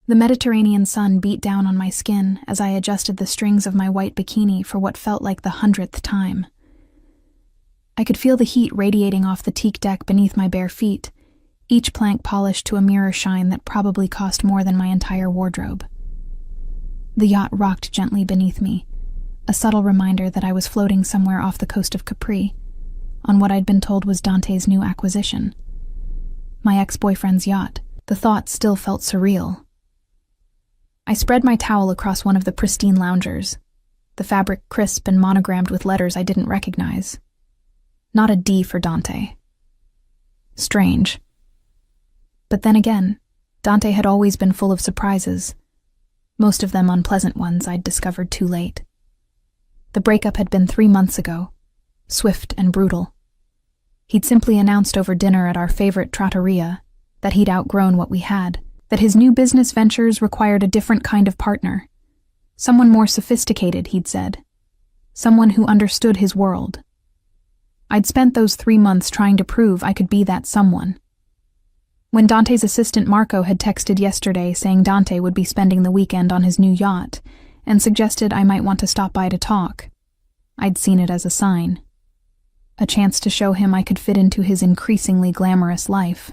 The Mediterranean sun beat down on my skin as I adjusted the strings of my white bikini for what felt like the 100th time. I could feel the heat radiating off the teak deck beneath my bare feet, each plank polished to a mirror shine that probably cost more than my entire wardrobe. The yacht rocked gently beneath me, a subtle reminder that I was floating somewhere off the coast of Capri, on what I'd been told was Dante's new acquisition. My ex-boyfriend's yacht. The thought still felt surreal. I spread my towel across one of the pristine loungers, the fabric crisp and monogrammed with letters I didn't recognize. Not a D for Dante. Strange. But then again, Dante had always been full of surprises, most of them unpleasant ones I'd discovered too late. The breakup had been 3 months ago, swift and brutal. He'd simply announced over dinner at our favorite trattoria that he'd outgrown what we had, that his new business ventures required a different kind of partner. Someone more sophisticated, he'd said. Someone who understood his world. I'd spent those 3 months trying to prove I could be that someone. When Dante's assistant Marco had texted yesterday saying Dante would be spending the weekend on his new yacht and suggested I might want to stop by to talk, I'd seen it as a sign. A chance to show him I could fit into his increasingly glamorous life.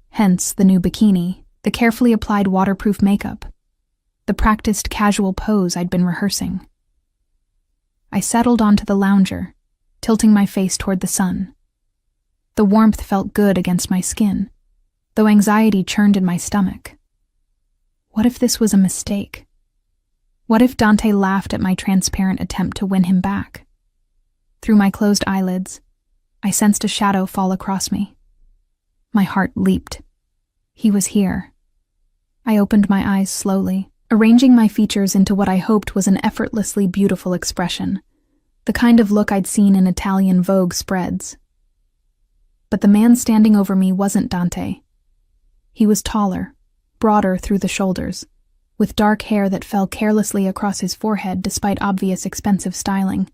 Hence the new bikini, the carefully applied waterproof makeup, the practiced casual pose I'd been rehearsing. I settled onto the lounger, tilting my face toward the sun. The warmth felt good against my skin, though anxiety churned in my stomach. What if this was a mistake? What if Dante laughed at my transparent attempt to win him back? Through my closed eyelids, I sensed a shadow fall across me. My heart leaped. He was here. I opened my eyes slowly, arranging my features into what I hoped was an effortlessly beautiful expression, the kind of look I'd seen in Italian Vogue spreads. But the man standing over me wasn't Dante. He was taller, broader through the shoulders, with dark hair that fell carelessly across his forehead despite obvious expensive styling.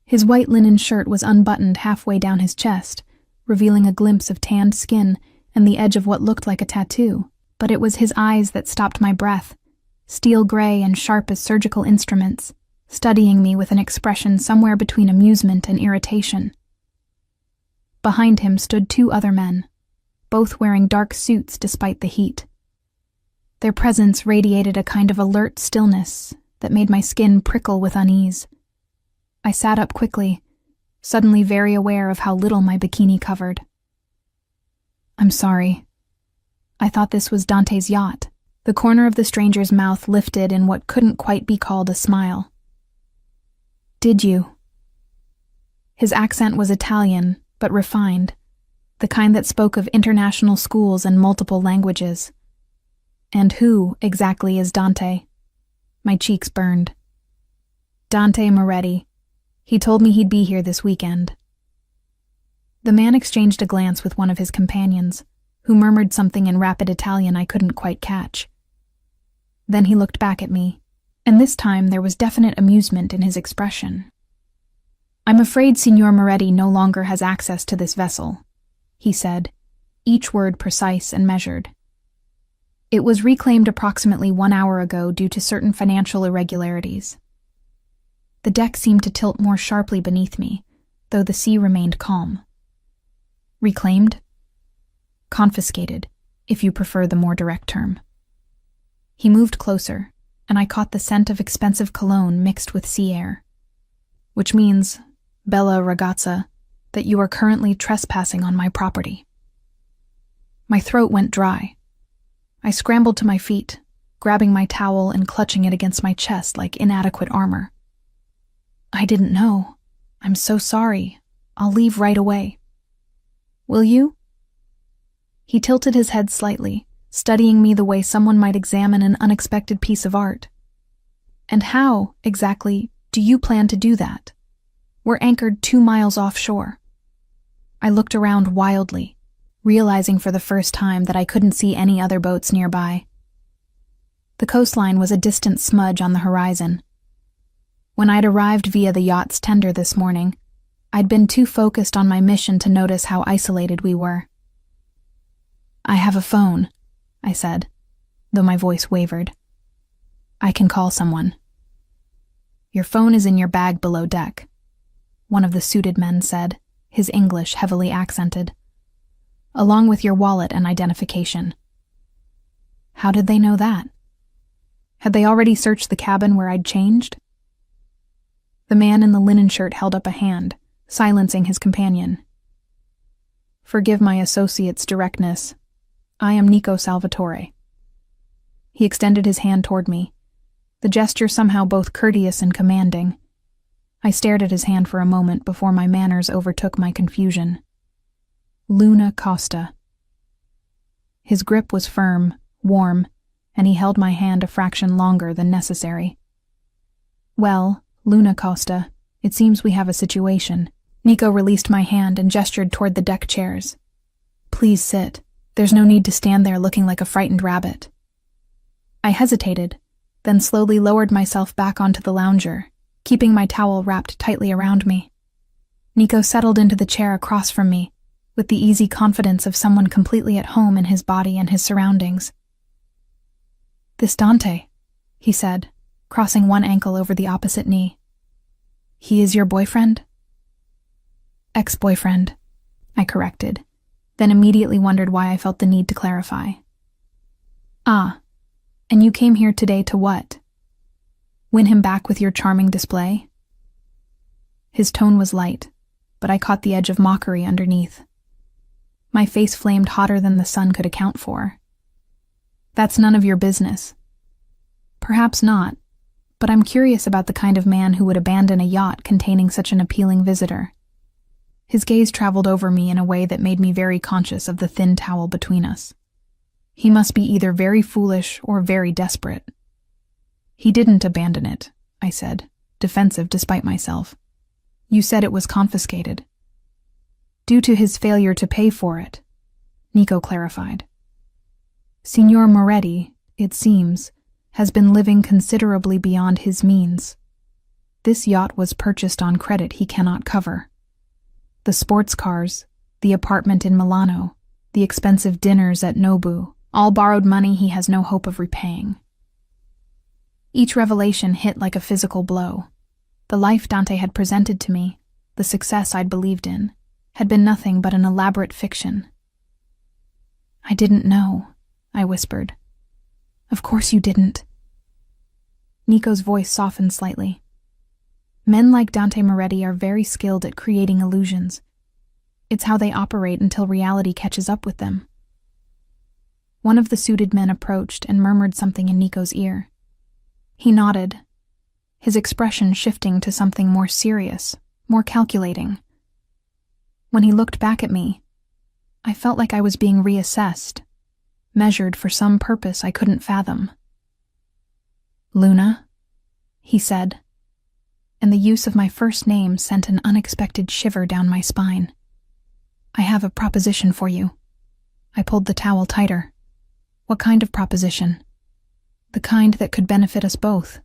His white linen shirt was unbuttoned halfway down his chest, revealing a glimpse of tanned skin and the edge of what looked like a tattoo. But it was his eyes that stopped my breath, steel gray and sharp as surgical instruments, studying me with an expression somewhere between amusement and irritation. Behind him stood 2 other men, both wearing dark suits despite the heat. Their presence radiated a kind of alert stillness that made my skin prickle with unease. I sat up quickly, suddenly very aware of how little my bikini covered. I'm sorry. I thought this was Dante's yacht. The corner of the stranger's mouth lifted in what couldn't quite be called a smile. Did you? His accent was Italian, but refined, the kind that spoke of international schools and multiple languages. And who, exactly, is Dante? My cheeks burned. Dante Moretti. He told me he'd be here this weekend. The man exchanged a glance with one of his companions, who murmured something in rapid Italian I couldn't quite catch. Then he looked back at me, and this time there was definite amusement in his expression. I'm afraid Signor Moretti no longer has access to this vessel, he said, each word precise and measured. It was reclaimed approximately 1 hour ago due to certain financial irregularities. The deck seemed to tilt more sharply beneath me, though the sea remained calm. Reclaimed? Confiscated, if you prefer the more direct term. He moved closer, and I caught the scent of expensive cologne mixed with sea air. Which means, bella ragazza, that you are currently trespassing on my property. My throat went dry. I scrambled to my feet, grabbing my towel and clutching it against my chest like inadequate armor. I didn't know. I'm so sorry. I'll leave right away. Will you? He tilted his head slightly, studying me the way someone might examine an unexpected piece of art. And how, exactly, do you plan to do that? We're anchored 2 miles offshore. I looked around wildly, realizing for the first time that I couldn't see any other boats nearby. The coastline was a distant smudge on the horizon. When I'd arrived via the yacht's tender this morning, I'd been too focused on my mission to notice how isolated we were. I have a phone, I said, though my voice wavered. I can call someone. Your phone is in your bag below deck, one of the suited men said, his English heavily accented, along with your wallet and identification. How did they know that? Had they already searched the cabin where I'd changed? The man in the linen shirt held up a hand, silencing his companion. Forgive my associate's directness. I am Nico Salvatore. He extended his hand toward me, the gesture somehow both courteous and commanding. I stared at his hand for a moment before my manners overtook my confusion. Luna Costa. His grip was firm, warm, and he held my hand a fraction longer than necessary. Well, Luna Costa, it seems we have a situation. Nico released my hand and gestured toward the deck chairs. Please sit. There's no need to stand there looking like a frightened rabbit. I hesitated, then slowly lowered myself back onto the lounger, keeping my towel wrapped tightly around me. Nico settled into the chair across from me, with the easy confidence of someone completely at home in his body and his surroundings. This Dante, he said, crossing one ankle over the opposite knee. He is your boyfriend? Ex-boyfriend, I corrected, then immediately wondered why I felt the need to clarify. Ah, and you came here today to what? Win him back with your charming display? His tone was light, but I caught the edge of mockery underneath. My face flamed hotter than the sun could account for. That's none of your business. Perhaps not, but I'm curious about the kind of man who would abandon a yacht containing such an appealing visitor. His gaze traveled over me in a way that made me very conscious of the thin towel between us. He must be either very foolish or very desperate. He didn't abandon it, I said, defensive despite myself. You said it was confiscated. Due to his failure to pay for it, Nico clarified. Signor Moretti, it seems, has been living considerably beyond his means. This yacht was purchased on credit he cannot cover. The sports cars, the apartment in Milano, the expensive dinners at Nobu, all borrowed money he has no hope of repaying. Each revelation hit like a physical blow. The life Dante had presented to me, the success I'd believed in, had been nothing but an elaborate fiction. I didn't know, I whispered. Of course you didn't. Nico's voice softened slightly. Men like Dante Moretti are very skilled at creating illusions. It's how they operate until reality catches up with them. One of the suited men approached and murmured something in Nico's ear. He nodded, his expression shifting to something more serious, more calculating. When he looked back at me, I felt like I was being reassessed, measured for some purpose I couldn't fathom. Luna, he said, and the use of my first name sent an unexpected shiver down my spine. I have a proposition for you. I pulled the towel tighter. What kind of proposition? The kind that could benefit us both.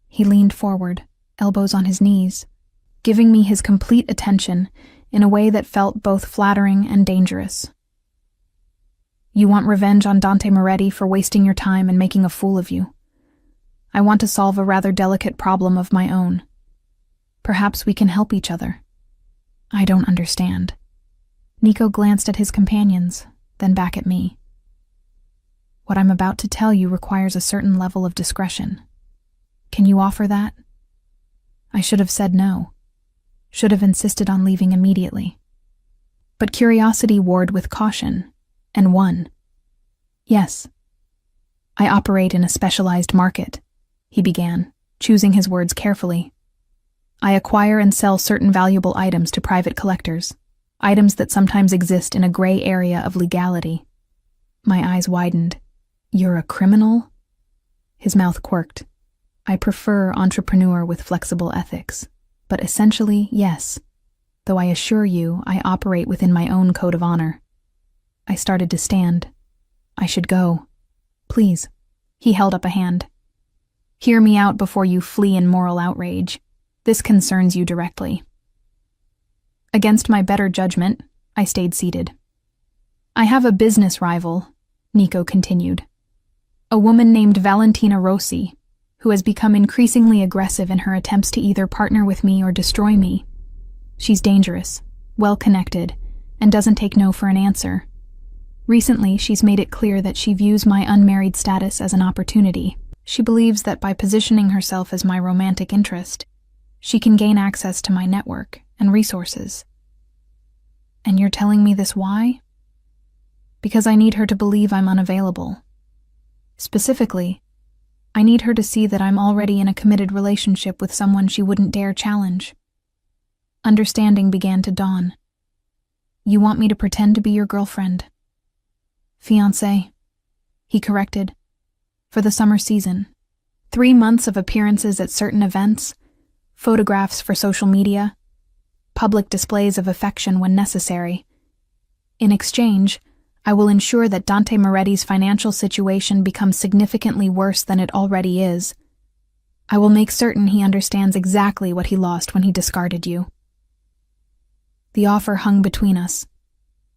He leaned forward, elbows on his knees, giving me his complete attention in a way that felt both flattering and dangerous. You want revenge on Dante Moretti for wasting your time and making a fool of you. I want to solve a rather delicate problem of my own. Perhaps we can help each other. I don't understand. Nico glanced at his companions, then back at me. What I'm about to tell you requires a certain level of discretion. Can you offer that? I should have said no. Should have insisted on leaving immediately. But curiosity warred with caution, and won. Yes. I operate in a specialized market, he began, choosing his words carefully. I acquire and sell certain valuable items to private collectors, items that sometimes exist in a gray area of legality. My eyes widened. You're a criminal? His mouth quirked. I prefer entrepreneur with flexible ethics, but essentially, yes, though I assure you I operate within my own code of honor. I started to stand. I should go. Please. He held up a hand. Hear me out before you flee in moral outrage. This concerns you directly. Against my better judgment, I stayed seated. I have a business rival, Nico continued. A woman named Valentina Rossi, who has become increasingly aggressive in her attempts to either partner with me or destroy me. She's dangerous, well-connected, and doesn't take no for an answer. Recently, she's made it clear that she views my unmarried status as an opportunity. She believes that by positioning herself as my romantic interest, she can gain access to my network and resources. And you're telling me this why? Because I need her to believe I'm unavailable. Specifically, I need her to see that I'm already in a committed relationship with someone she wouldn't dare challenge. Understanding began to dawn. You want me to pretend to be your girlfriend? Fiancé, he corrected, for the summer season. 3 months of appearances at certain events, photographs for social media, public displays of affection when necessary. In exchange, I will ensure that Dante Moretti's financial situation becomes significantly worse than it already is. I will make certain he understands exactly what he lost when he discarded you. The offer hung between us,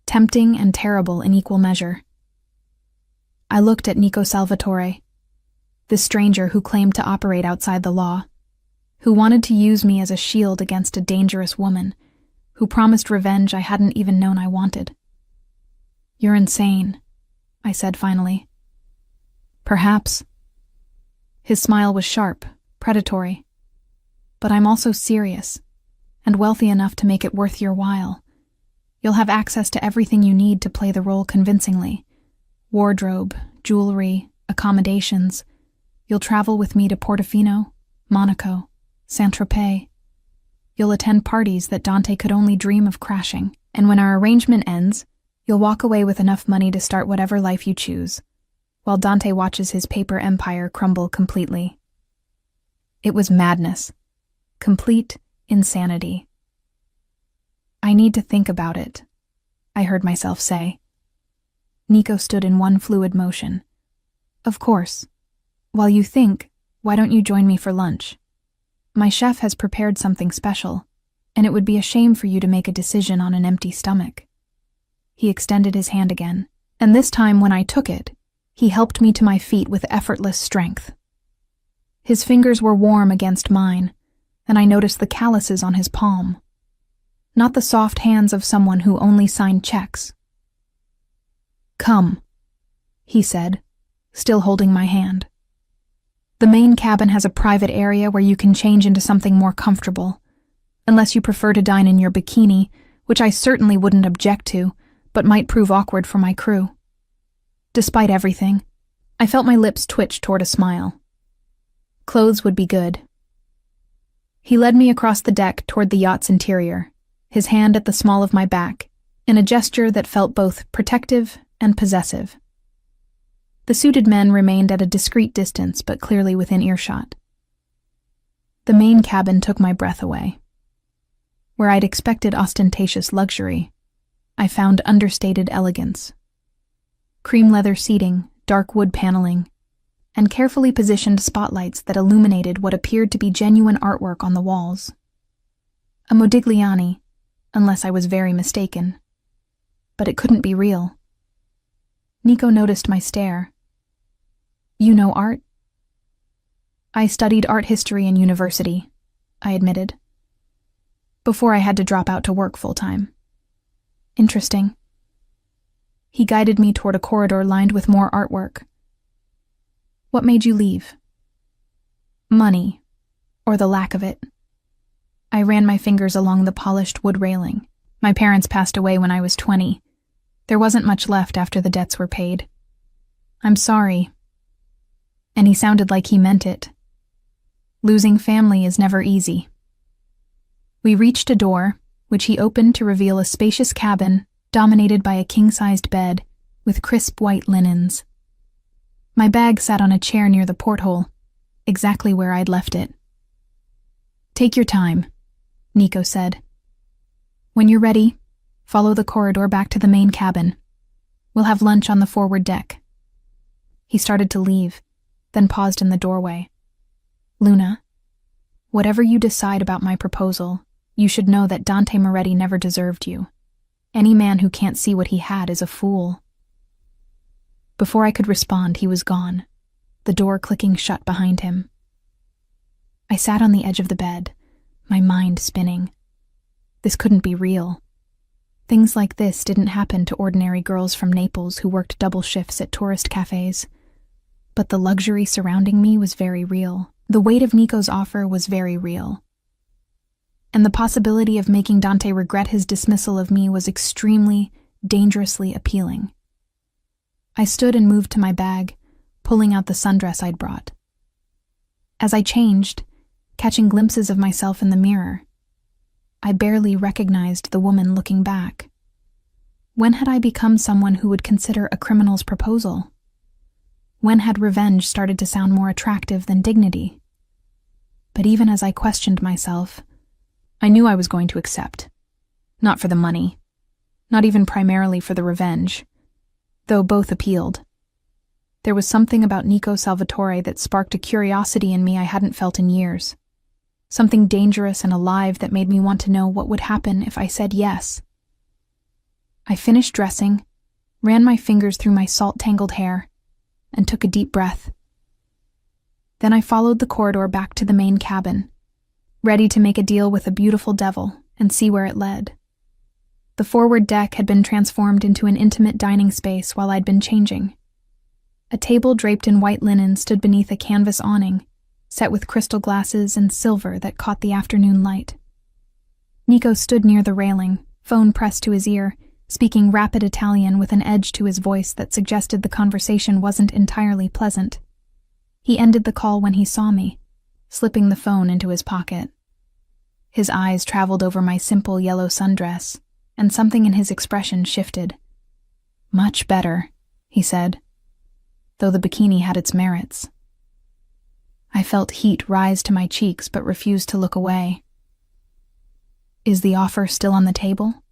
tempting and terrible in equal measure. I looked at Nico Salvatore, the stranger who claimed to operate outside the law, who wanted to use me as a shield against a dangerous woman, who promised revenge I hadn't even known I wanted. You're insane, I said finally. Perhaps. His smile was sharp, predatory. But I'm also serious, and wealthy enough to make it worth your while. You'll have access to everything you need to play the role convincingly. Wardrobe, jewelry, accommodations. You'll travel with me to Portofino, Monaco, Saint-Tropez. You'll attend parties that Dante could only dream of crashing, and when our arrangement ends, you'll walk away with enough money to start whatever life you choose, while Dante watches his paper empire crumble completely. It was madness. Complete insanity. I need to think about it, I heard myself say. Nico stood in one fluid motion. Of course. While you think, why don't you join me for lunch? My chef has prepared something special, and it would be a shame for you to make a decision on an empty stomach. He extended his hand again, and this time when I took it, he helped me to my feet with effortless strength. His fingers were warm against mine, and I noticed the calluses on his palm. Not the soft hands of someone who only signed checks. Come, he said, still holding my hand. The main cabin has a private area where you can change into something more comfortable, unless you prefer to dine in your bikini, which I certainly wouldn't object to, but might prove awkward for my crew. Despite everything, I felt my lips twitch toward a smile. Clothes would be good. He led me across the deck toward the yacht's interior, his hand at the small of my back, in a gesture that felt both protective and possessive. The suited men remained at a discreet distance, but clearly within earshot. The main cabin took my breath away. Where I'd expected ostentatious luxury, I found understated elegance. Cream leather seating, dark wood paneling, and carefully positioned spotlights that illuminated what appeared to be genuine artwork on the walls. A Modigliani, unless I was very mistaken. But it couldn't be real. Nico noticed my stare. You know art? I studied art history in university, I admitted, before I had to drop out to work full-time. Interesting. He guided me toward a corridor lined with more artwork. What made you leave? Money, or the lack of it. I ran my fingers along the polished wood railing. My parents passed away when I was 20. There wasn't much left after the debts were paid. I'm sorry. And he sounded like he meant it. Losing family is never easy. We reached a door, which he opened to reveal a spacious cabin dominated by a king-sized bed with crisp white linens. My bag sat on a chair near the porthole, exactly where I'd left it. Take your time, Nico said. When you're ready, follow the corridor back to the main cabin. We'll have lunch on the forward deck. He started to leave, then paused in the doorway. Luna, whatever you decide about my proposal, you should know that Dante Moretti never deserved you. Any man who can't see what he had is a fool. Before I could respond, he was gone, the door clicking shut behind him. I sat on the edge of the bed, my mind spinning. This couldn't be real. Things like this didn't happen to ordinary girls from Naples who worked double shifts at tourist cafes. But the luxury surrounding me was very real. The weight of Nico's offer was very real. And the possibility of making Dante regret his dismissal of me was extremely, dangerously appealing. I stood and moved to my bag, pulling out the sundress I'd brought. As I changed, catching glimpses of myself in the mirror, I barely recognized the woman looking back. When had I become someone who would consider a criminal's proposal? When had revenge started to sound more attractive than dignity? But even as I questioned myself, I knew I was going to accept. Not for the money. Not even primarily for the revenge. Though both appealed. There was something about Nico Salvatore that sparked a curiosity in me I hadn't felt in years. Something dangerous and alive that made me want to know what would happen if I said yes. I finished dressing, ran my fingers through my salt-tangled hair, and took a deep breath. Then I followed the corridor back to the main cabin, ready to make a deal with the beautiful devil and see where it led. The forward deck had been transformed into an intimate dining space while I'd been changing. A table draped in white linen stood beneath a canvas awning, set with crystal glasses and silver that caught the afternoon light. Nico stood near the railing, phone pressed to his ear, speaking rapid Italian with an edge to his voice that suggested the conversation wasn't entirely pleasant. He ended the call when he saw me, slipping the phone into his pocket. His eyes traveled over my simple yellow sundress, and something in his expression shifted. "Much better," he said, though the bikini had its merits. I felt heat rise to my cheeks but refused to look away. "Is the offer still on the table?"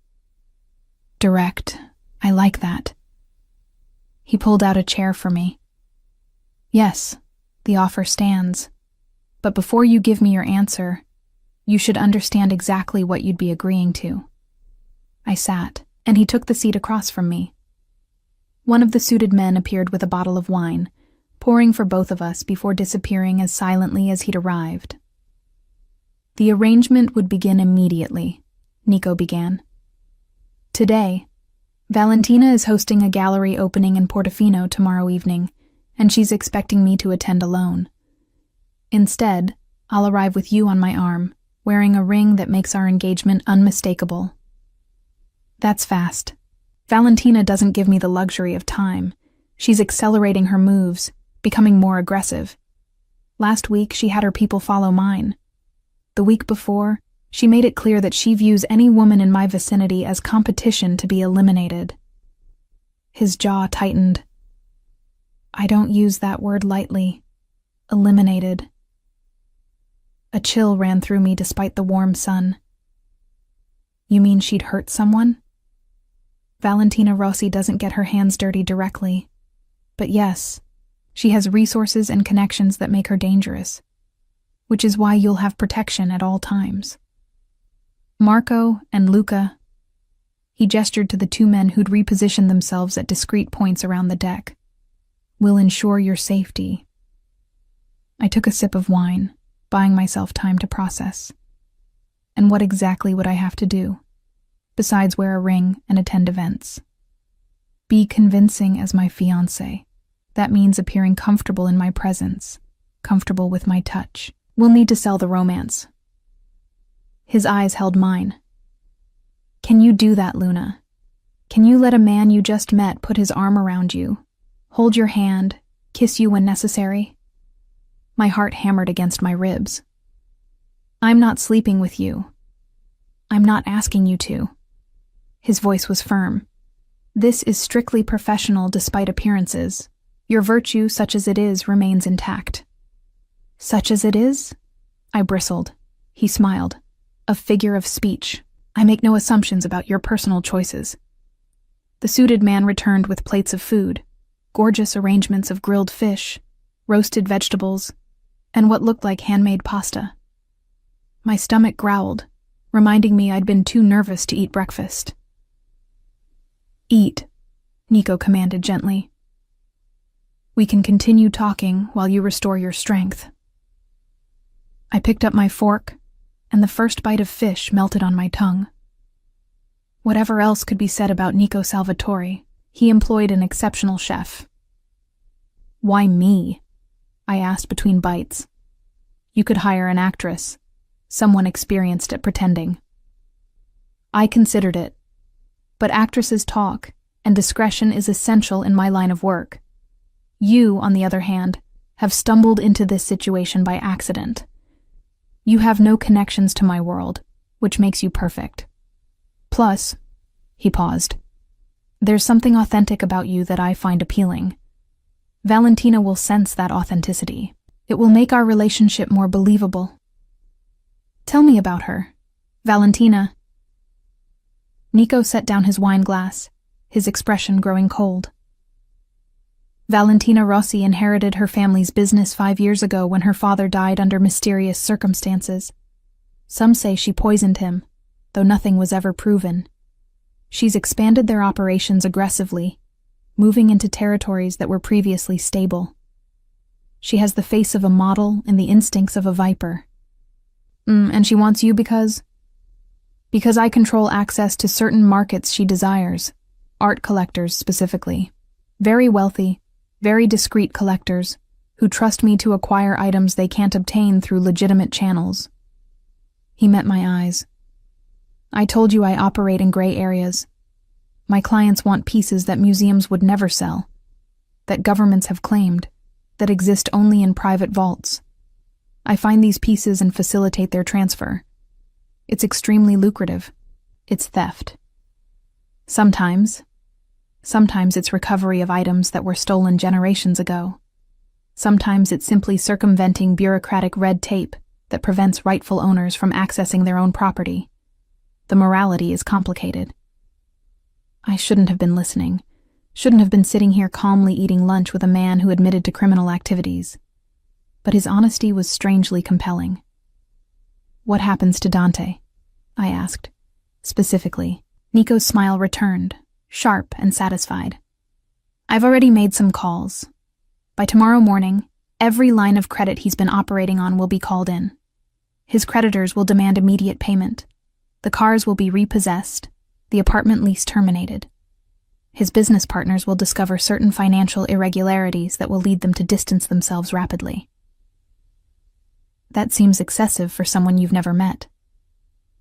"Direct. I like that." He pulled out a chair for me. "Yes, the offer stands. But before you give me your answer, you should understand exactly what you'd be agreeing to." I sat, and he took the seat across from me. One of the suited men appeared with a bottle of wine, pouring for both of us before disappearing as silently as he'd arrived. "The arrangement would begin immediately," Nico began. "Today, Valentina is hosting a gallery opening in Portofino tomorrow evening, and she's expecting me to attend alone. Instead, I'll arrive with you on my arm, wearing a ring that makes our engagement unmistakable." That's fast. Valentina doesn't give me the luxury of time. She's accelerating her moves, becoming more aggressive. Last week, she had her people follow mine. The week before, she made it clear that she views any woman in my vicinity as competition to be eliminated. His jaw tightened. I don't use that word lightly. Eliminated. A chill ran through me despite the warm sun. "You mean she'd hurt someone?" "Valentina Rossi doesn't get her hands dirty directly. But yes, she has resources and connections that make her dangerous. Which is why you'll have protection at all times. Marco and Luca," he gestured to the two men who'd repositioned themselves at discrete points around the deck, "will ensure your safety." I took a sip of wine, buying myself time to process. And what exactly would I have to do, besides wear a ring and attend events? Be convincing as my fiancé. That means appearing comfortable in my presence, comfortable with my touch. We'll need to sell the romance. His eyes held mine. "Can you do that, Luna? Can you let a man you just met put his arm around you, hold your hand, kiss you when necessary?" My heart hammered against my ribs. "I'm not sleeping with you. I'm not asking you to." His voice was firm. "This is strictly professional despite appearances. Your virtue, such as it is, remains intact." "Such as it is?" I bristled. He smiled. "A figure of speech. I make no assumptions about your personal choices." The suited man returned with plates of food, gorgeous arrangements of grilled fish, roasted vegetables, and what looked like handmade pasta. My stomach growled, reminding me I'd been too nervous to eat breakfast. "Eat," Nico commanded gently. We can continue talking while you restore your strength. I picked up my fork, and the first bite of fish melted on my tongue. Whatever else could be said about Nico Salvatore, he employed an exceptional chef. Why me? I asked between bites. You could hire an actress, someone experienced at pretending. I considered it, but actresses talk, and discretion is essential in my line of work. You, on the other hand, have stumbled into this situation by accident. You have no connections to my world, which makes you perfect. Plus, he paused, there's something authentic about you that I find appealing. Valentina will sense that authenticity. It will make our relationship more believable. Tell me about her, Valentina. Nico set down his wine glass, his expression growing cold. Valentina Rossi inherited her family's business 5 years ago when her father died under mysterious circumstances. Some say she poisoned him, though nothing was ever proven. She's expanded their operations aggressively, moving into territories that were previously stable. She has the face of a model and the instincts of a viper. And she wants you because I control access to certain markets she desires, art collectors specifically. Very wealthy, very discreet collectors who trust me to acquire items they can't obtain through legitimate channels. He met my eyes. I told you I operate in gray areas. My clients want pieces that museums would never sell, that governments have claimed, that exist only in private vaults. I find these pieces and facilitate their transfer. It's extremely lucrative. It's theft. Sometimes it's recovery of items that were stolen generations ago. Sometimes it's simply circumventing bureaucratic red tape that prevents rightful owners from accessing their own property. The morality is complicated. I shouldn't have been listening, shouldn't have been sitting here calmly eating lunch with a man who admitted to criminal activities. But his honesty was strangely compelling. What happens to Dante? I asked. Specifically. Nico's smile returned, sharp and satisfied. I've already made some calls. By tomorrow morning, every line of credit he's been operating on will be called in. His creditors will demand immediate payment. The cars will be repossessed, the apartment lease terminated. His business partners will discover certain financial irregularities that will lead them to distance themselves rapidly. That seems excessive for someone you've never met.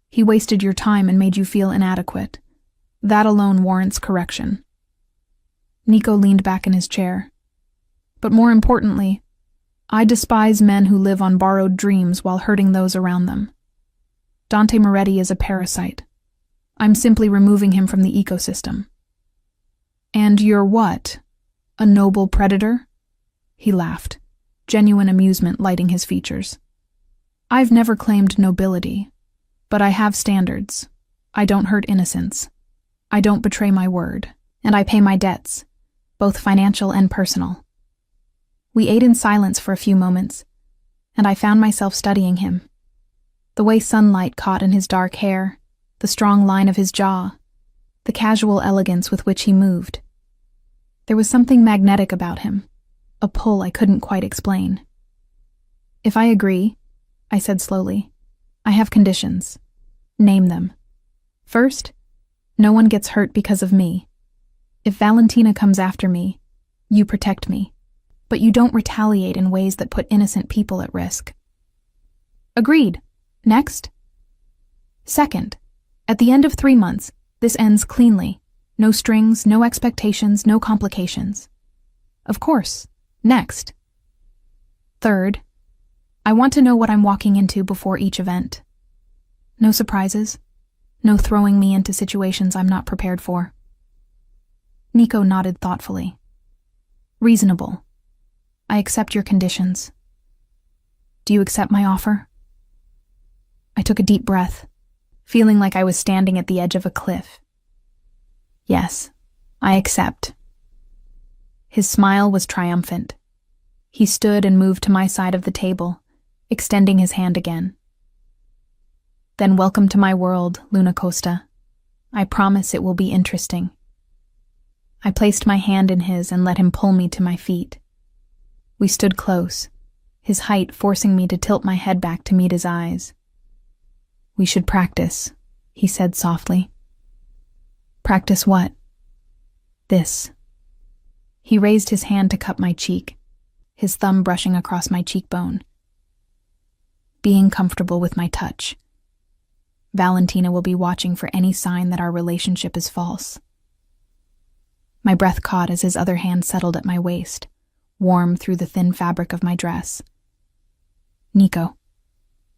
He wasted your time and made you feel inadequate. That alone warrants correction. Nico leaned back in his chair. But more importantly, I despise men who live on borrowed dreams while hurting those around them. Dante Moretti is a parasite. I'm simply removing him from the ecosystem. And you're what? A noble predator? He laughed, genuine amusement lighting his features. I've never claimed nobility, but I have standards. I don't hurt innocents. I don't betray my word, and I pay my debts, both financial and personal. We ate in silence for a few moments, and I found myself studying him. The way sunlight caught in his dark hair, the strong line of his jaw, the casual elegance with which he moved. There was something magnetic about him, a pull I couldn't quite explain. If I agree, I said slowly, I have conditions. Name them. First, no one gets hurt because of me. If Valentina comes after me, you protect me, but you don't retaliate in ways that put innocent people at risk. Agreed. Next. Second, at the end of 3 months, this ends cleanly. No strings, no expectations, no complications. Of course. Next. Third, I want to know what I'm walking into before each event. No surprises. No throwing me into situations I'm not prepared for. Nico nodded thoughtfully. Reasonable. I accept your conditions. Do you accept my offer? I took a deep breath, feeling like I was standing at the edge of a cliff. Yes, I accept. His smile was triumphant. He stood and moved to my side of the table, extending his hand again. Then welcome to my world, Luna Costa. I promise it will be interesting. I placed my hand in his and let him pull me to my feet. We stood close, his height forcing me to tilt my head back to meet his eyes. "We should practice," he said softly. "Practice what?" "This." He raised his hand to cup my cheek, his thumb brushing across my cheekbone. "Being comfortable with my touch. Valentina will be watching for any sign that our relationship is false." My breath caught as his other hand settled at my waist, warm through the thin fabric of my dress. "Nico,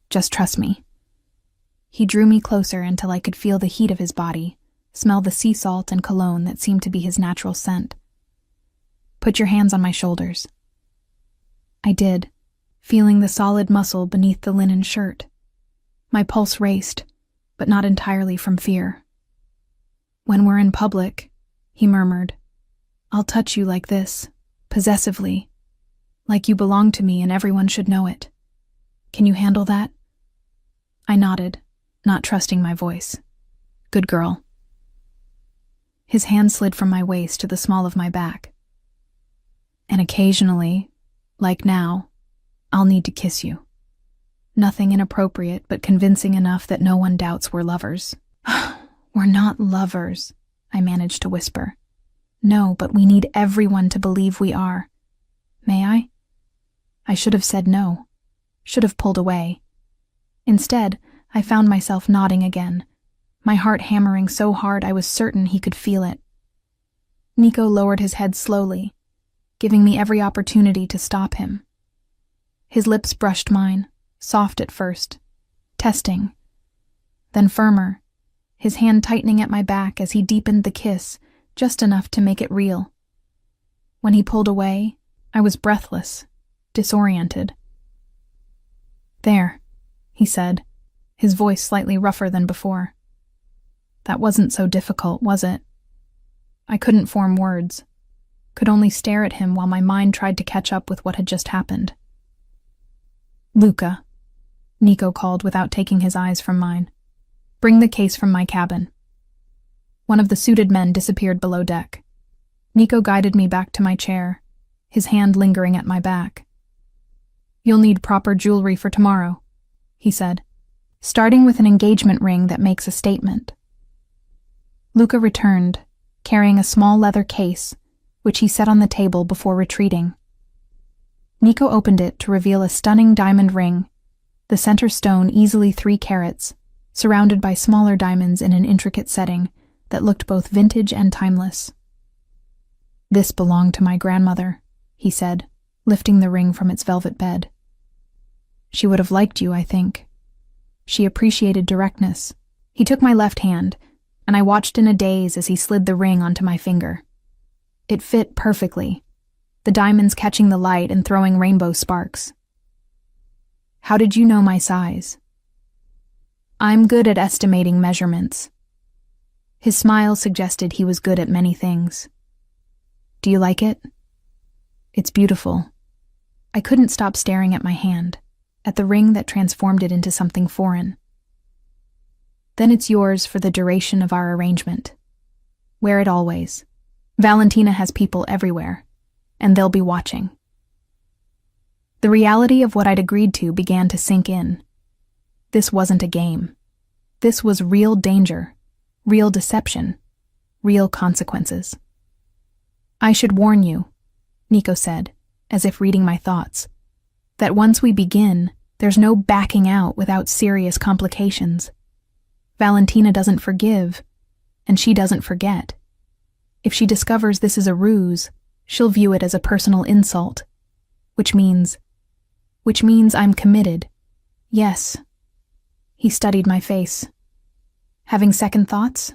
just trust me." He drew me closer until I could feel the heat of his body, smell the sea salt and cologne that seemed to be his natural scent. "Put your hands on my shoulders." I did, feeling the solid muscle beneath the linen shirt. My pulse raced, but not entirely from fear. "When we're in public," he murmured, "I'll touch you like this, possessively, like you belong to me and everyone should know it. Can you handle that?" I nodded, not trusting my voice. "Good girl." His hand slid from my waist to the small of my back. "And occasionally, like now, I'll need to kiss you. Nothing inappropriate, but convincing enough that no one doubts we're lovers." "We're not lovers," I managed to whisper. "No, but we need everyone to believe we are. May I?" I should have said no, should have pulled away. Instead, I found myself nodding again, my heart hammering so hard I was certain he could feel it. Nico lowered his head slowly, giving me every opportunity to stop him. His lips brushed mine, soft at first, testing, then firmer, his hand tightening at my back as he deepened the kiss, just enough to make it real. When he pulled away, I was breathless, disoriented. "There," he said, his voice slightly rougher than before. "That wasn't so difficult, was it?" I couldn't form words, could only stare at him while my mind tried to catch up with what had just happened. "Luca," Nico called without taking his eyes from mine. "Bring the case from my cabin." One of the suited men disappeared below deck. Nico guided me back to my chair, his hand lingering at my back. "You'll need proper jewelry for tomorrow," he said, starting with an engagement ring that makes a statement. Luca returned, carrying a small leather case, which he set on the table before retreating. Nico opened it to reveal a stunning diamond ring, the center stone easily 3 carats, surrounded by smaller diamonds in an intricate setting that looked both vintage and timeless. "This belonged to my grandmother," he said, lifting the ring from its velvet bed. "She would have liked you, I think. She appreciated directness." He took my left hand, and I watched in a daze as he slid the ring onto my finger. It fit perfectly, the diamonds catching the light and throwing rainbow sparks. "How did you know my size?" "I'm good at estimating measurements." His smile suggested he was good at many things. "Do you like it?" "It's beautiful." I couldn't stop staring at my hand, at the ring that transformed it into something foreign. "Then it's yours for the duration of our arrangement. Wear it always. Valentina has people everywhere, and they'll be watching." The reality of what I'd agreed to began to sink in. This wasn't a game. This was real danger, real deception, real consequences. "I should warn you," Nico said, as if reading my thoughts, "that once we begin, there's no backing out without serious complications. Valentina doesn't forgive, and she doesn't forget. If she discovers this is a ruse, she'll view it as a personal insult, which means I'm committed. Yes." He studied my face. "Having second thoughts?"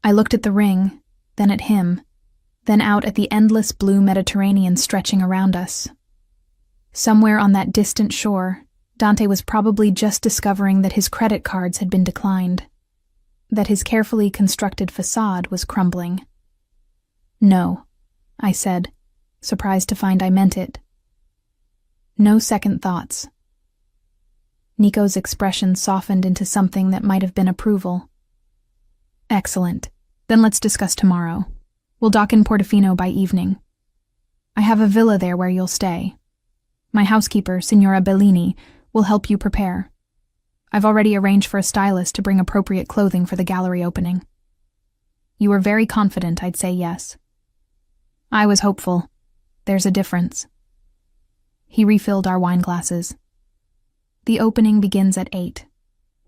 I looked at the ring, then at him, then out at the endless blue Mediterranean stretching around us. Somewhere on that distant shore, Dante was probably just discovering that his credit cards had been declined, that his carefully constructed facade was crumbling. "No," I said, surprised to find I meant it. "No second thoughts." Nico's expression softened into something that might have been approval. "Excellent. Then let's discuss tomorrow. We'll dock in Portofino by evening." I have a villa there where you'll stay. My housekeeper, Signora Bellini, will help you prepare. I've already arranged for a stylist to bring appropriate clothing for the gallery opening. You were very confident I'd say yes. I was hopeful. There's a difference. He refilled our wine glasses. The opening begins at 8.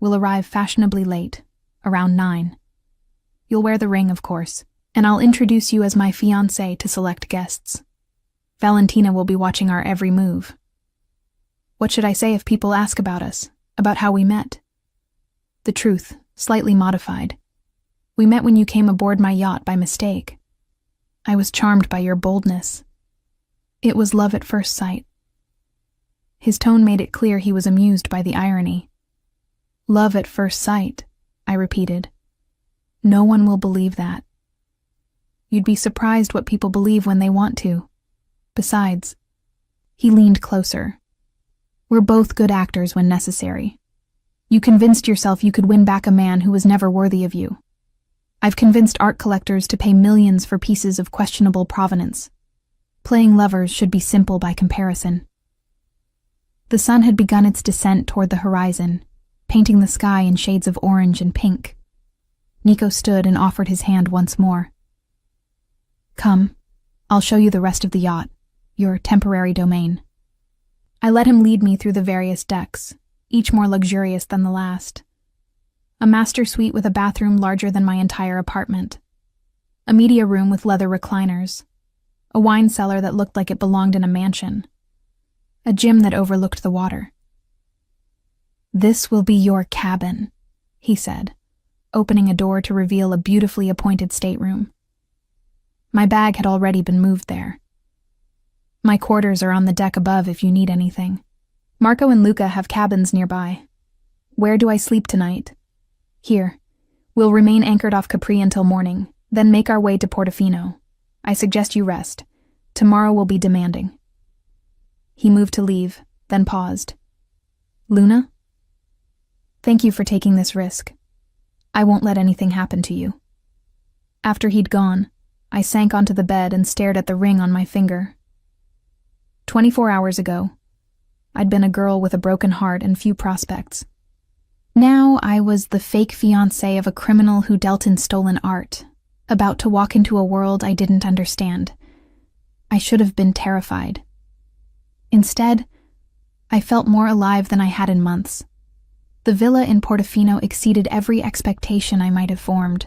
We'll arrive fashionably late, around 9. You'll wear the ring, of course, and I'll introduce you as my fiancé to select guests. Valentina will be watching our every move. What should I say if people ask about us, about how we met? The truth, slightly modified. We met when you came aboard my yacht by mistake. I was charmed by your boldness. It was love at first sight. His tone made it clear he was amused by the irony. Love at first sight, I repeated. No one will believe that. You'd be surprised what people believe when they want to. Besides, he leaned closer. We're both good actors when necessary. You convinced yourself you could win back a man who was never worthy of you. I've convinced art collectors to pay millions for pieces of questionable provenance. Playing lovers should be simple by comparison. The sun had begun its descent toward the horizon, painting the sky in shades of orange and pink. Nico stood and offered his hand once more. Come, I'll show you the rest of the yacht, your temporary domain. I let him lead me through the various decks, each more luxurious than the last. A master suite with a bathroom larger than my entire apartment. A media room with leather recliners. A wine cellar that looked like it belonged in a mansion. A gym that overlooked the water. This will be your cabin, he said, opening a door to reveal a beautifully appointed stateroom. My bag had already been moved there. My quarters are on the deck above if you need anything. Marco and Luca have cabins nearby. Where do I sleep tonight? Here. We'll remain anchored off Capri until morning, then make our way to Portofino. I suggest you rest. Tomorrow will be demanding. He moved to leave, then paused. Luna? Thank you for taking this risk. I won't let anything happen to you. After he'd gone, I sank onto the bed and stared at the ring on my finger. 24 hours ago, I'd been a girl with a broken heart and few prospects. Now I was the fake fiancé of a criminal who dealt in stolen art, about to walk into a world I didn't understand. I should have been terrified. Instead, I felt more alive than I had in months. The villa in Portofino exceeded every expectation I might have formed.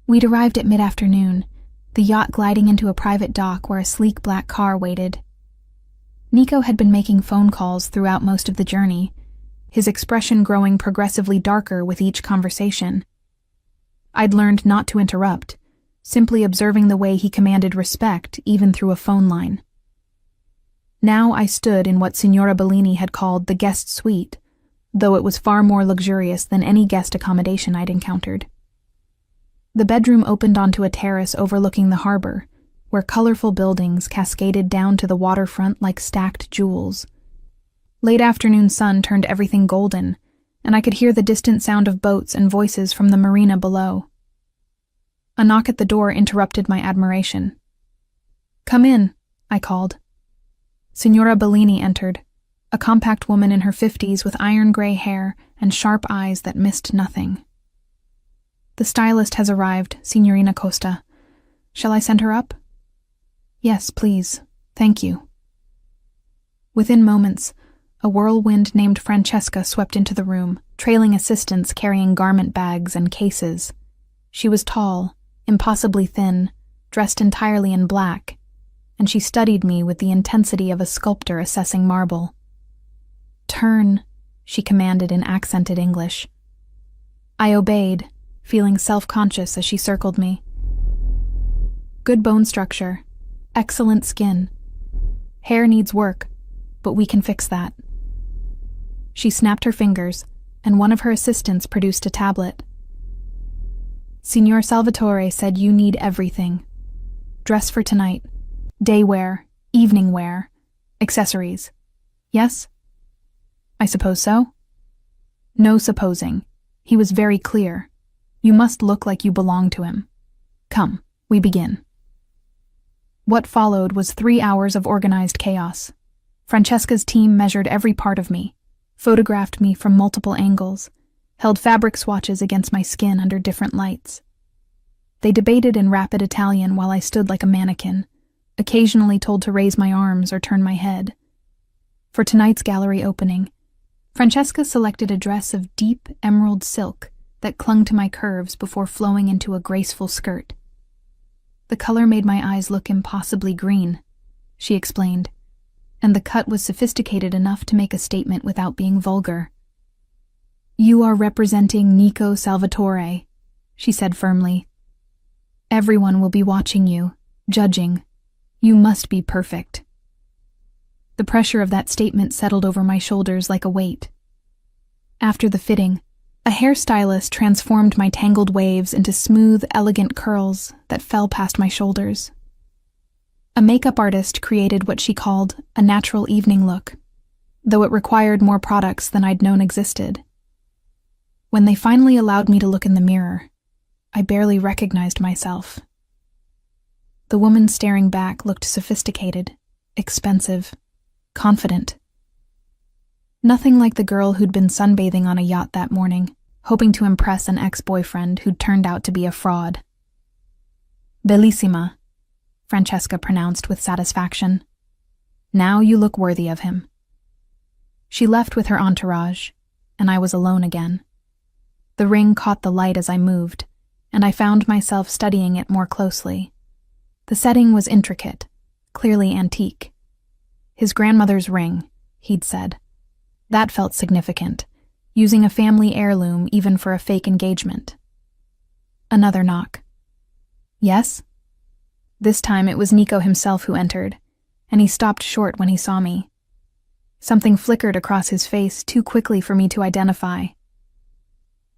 We'd arrived at mid-afternoon, the yacht gliding into a private dock where a sleek black car waited. Nico had been making phone calls throughout most of the journey, his expression growing progressively darker with each conversation. I'd learned not to interrupt, simply observing the way he commanded respect even through a phone line. Now I stood in what Signora Bellini had called the guest suite, though it was far more luxurious than any guest accommodation I'd encountered. The bedroom opened onto a terrace overlooking the harbor, where colorful buildings cascaded down to the waterfront like stacked jewels. Late afternoon sun turned everything golden, and I could hear the distant sound of boats and voices from the marina below. A knock at the door interrupted my admiration. Come in, I called. Signora Bellini entered, a compact woman in her 50s with iron-gray hair and sharp eyes that missed nothing. The stylist has arrived, Signorina Costa. Shall I send her up? Yes, please. Thank you. Within moments, a whirlwind named Francesca swept into the room, trailing assistants carrying garment bags and cases. She was tall, impossibly thin, dressed entirely in black, and she studied me with the intensity of a sculptor assessing marble. Turn, she commanded in accented English. I obeyed, feeling self-conscious as she circled me. Good bone structure, excellent skin. Hair needs work, but we can fix that. She snapped her fingers, and one of her assistants produced a tablet. Signor Salvatore said you need everything. Dress for tonight, day wear, evening wear, accessories. Yes? I suppose so? No supposing. He was very clear. You must look like you belong to him. Come, we begin. What followed was 3 hours of organized chaos. Francesca's team measured every part of me, photographed me from multiple angles, held fabric swatches against my skin under different lights. They debated in rapid Italian while I stood like a mannequin, occasionally told to raise my arms or turn my head. For tonight's gallery opening, Francesca selected a dress of deep emerald silk that clung to my curves before flowing into a graceful skirt. The color made my eyes look impossibly green, she explained, and the cut was sophisticated enough to make a statement without being vulgar. "You are representing Nico Salvatore," she said firmly. "Everyone will be watching you, judging. You must be perfect." The pressure of that statement settled over my shoulders like a weight. After the fitting, a hairstylist transformed my tangled waves into smooth, elegant curls that fell past my shoulders. A makeup artist created what she called a natural evening look, though it required more products than I'd known existed. When they finally allowed me to look in the mirror, I barely recognized myself. The woman staring back looked sophisticated, expensive, confident. Nothing like the girl who'd been sunbathing on a yacht that morning, hoping to impress an ex-boyfriend who'd turned out to be a fraud. "Bellissima," Francesca pronounced with satisfaction. "Now you look worthy of him." She left with her entourage, and I was alone again. The ring caught the light as I moved, and I found myself studying it more closely. The setting was intricate, clearly antique. His grandmother's ring, he'd said. That felt significant, using a family heirloom even for a fake engagement. Another knock. "Yes?" This time it was Nico himself who entered, and he stopped short when he saw me. Something flickered across his face too quickly for me to identify.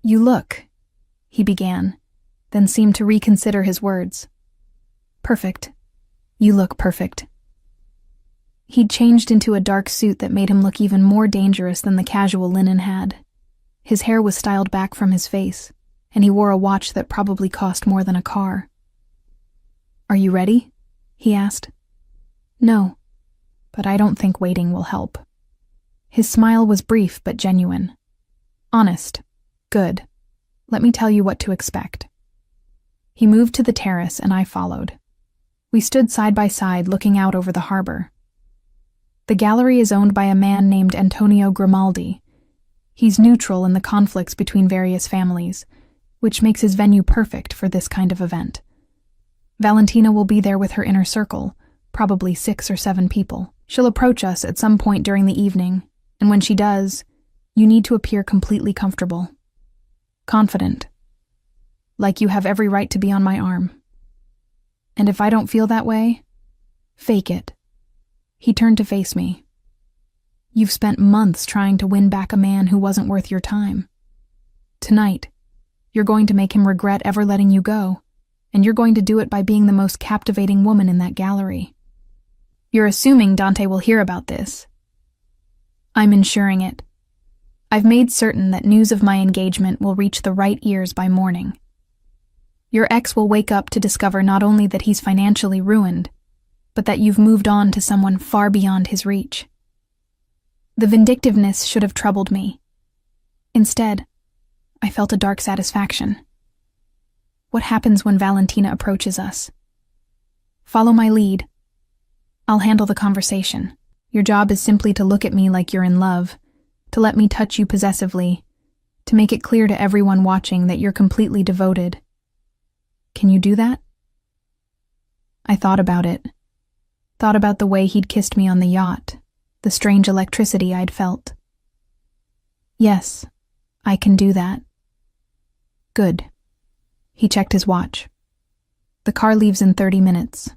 "You look," he began, then seemed to reconsider his words. "Perfect. You look perfect." He'd changed into a dark suit that made him look even more dangerous than the casual linen had. His hair was styled back from his face, and he wore a watch that probably cost more than a car. "Are you ready?" he asked. "No, but I don't think waiting will help." His smile was brief but genuine. "Honest. Good. Let me tell you what to expect." He moved to the terrace and I followed. We stood side by side looking out over the harbor. The gallery is owned by a man named Antonio Grimaldi. He's neutral in the conflicts between various families, which makes his venue perfect for this kind of event. Valentina will be there with her inner circle, probably 6 or 7 people. She'll approach us at some point during the evening, and when she does, you need to appear completely comfortable. Confident. Like you have every right to be on my arm. And if I don't feel that way, fake it. He turned to face me. "You've spent months trying to win back a man who wasn't worth your time. Tonight, you're going to make him regret ever letting you go, and you're going to do it by being the most captivating woman in that gallery. You're assuming Dante will hear about this. I'm ensuring it. I've made certain that news of my engagement will reach the right ears by morning. Your ex will wake up to discover not only that he's financially ruined, but that you've moved on to someone far beyond his reach." The vindictiveness should have troubled me. Instead, I felt a dark satisfaction. What happens when Valentina approaches us? Follow my lead. I'll handle the conversation. Your job is simply to look at me like you're in love, to let me touch you possessively, to make it clear to everyone watching that you're completely devoted. Can you do that? I thought about it. Thought about the way he'd kissed me on the yacht, the strange electricity I'd felt. Yes, I can do that. Good. He checked his watch. The car leaves in 30 minutes.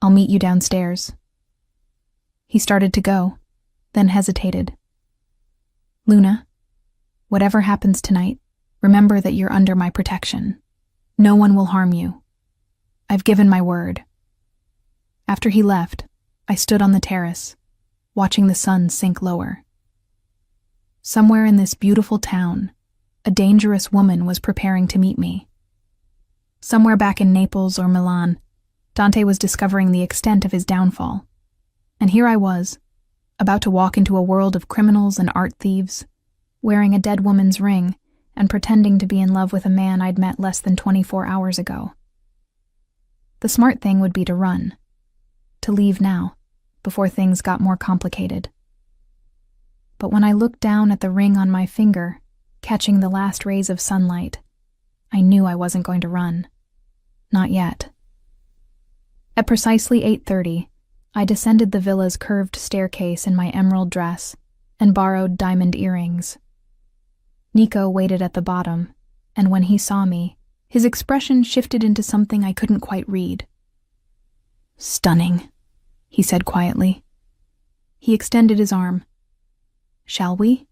I'll meet you downstairs. He started to go, then hesitated. Luna, whatever happens tonight, remember that you're under my protection. No one will harm you. I've given my word. After he left, I stood on the terrace, watching the sun sink lower. Somewhere in this beautiful town, a dangerous woman was preparing to meet me. Somewhere back in Naples or Milan, Dante was discovering the extent of his downfall. And here I was, about to walk into a world of criminals and art thieves, wearing a dead woman's ring and pretending to be in love with a man I'd met less than 24 hours ago. The smart thing would be to run, to leave now, before things got more complicated. But when I looked down at the ring on my finger, catching the last rays of sunlight, I knew I wasn't going to run. Not yet. At precisely 8:30, I descended the villa's curved staircase in my emerald dress and borrowed diamond earrings. Nico waited at the bottom, and when he saw me, his expression shifted into something I couldn't quite read. "Stunning," he said quietly. He extended his arm. "Shall we?"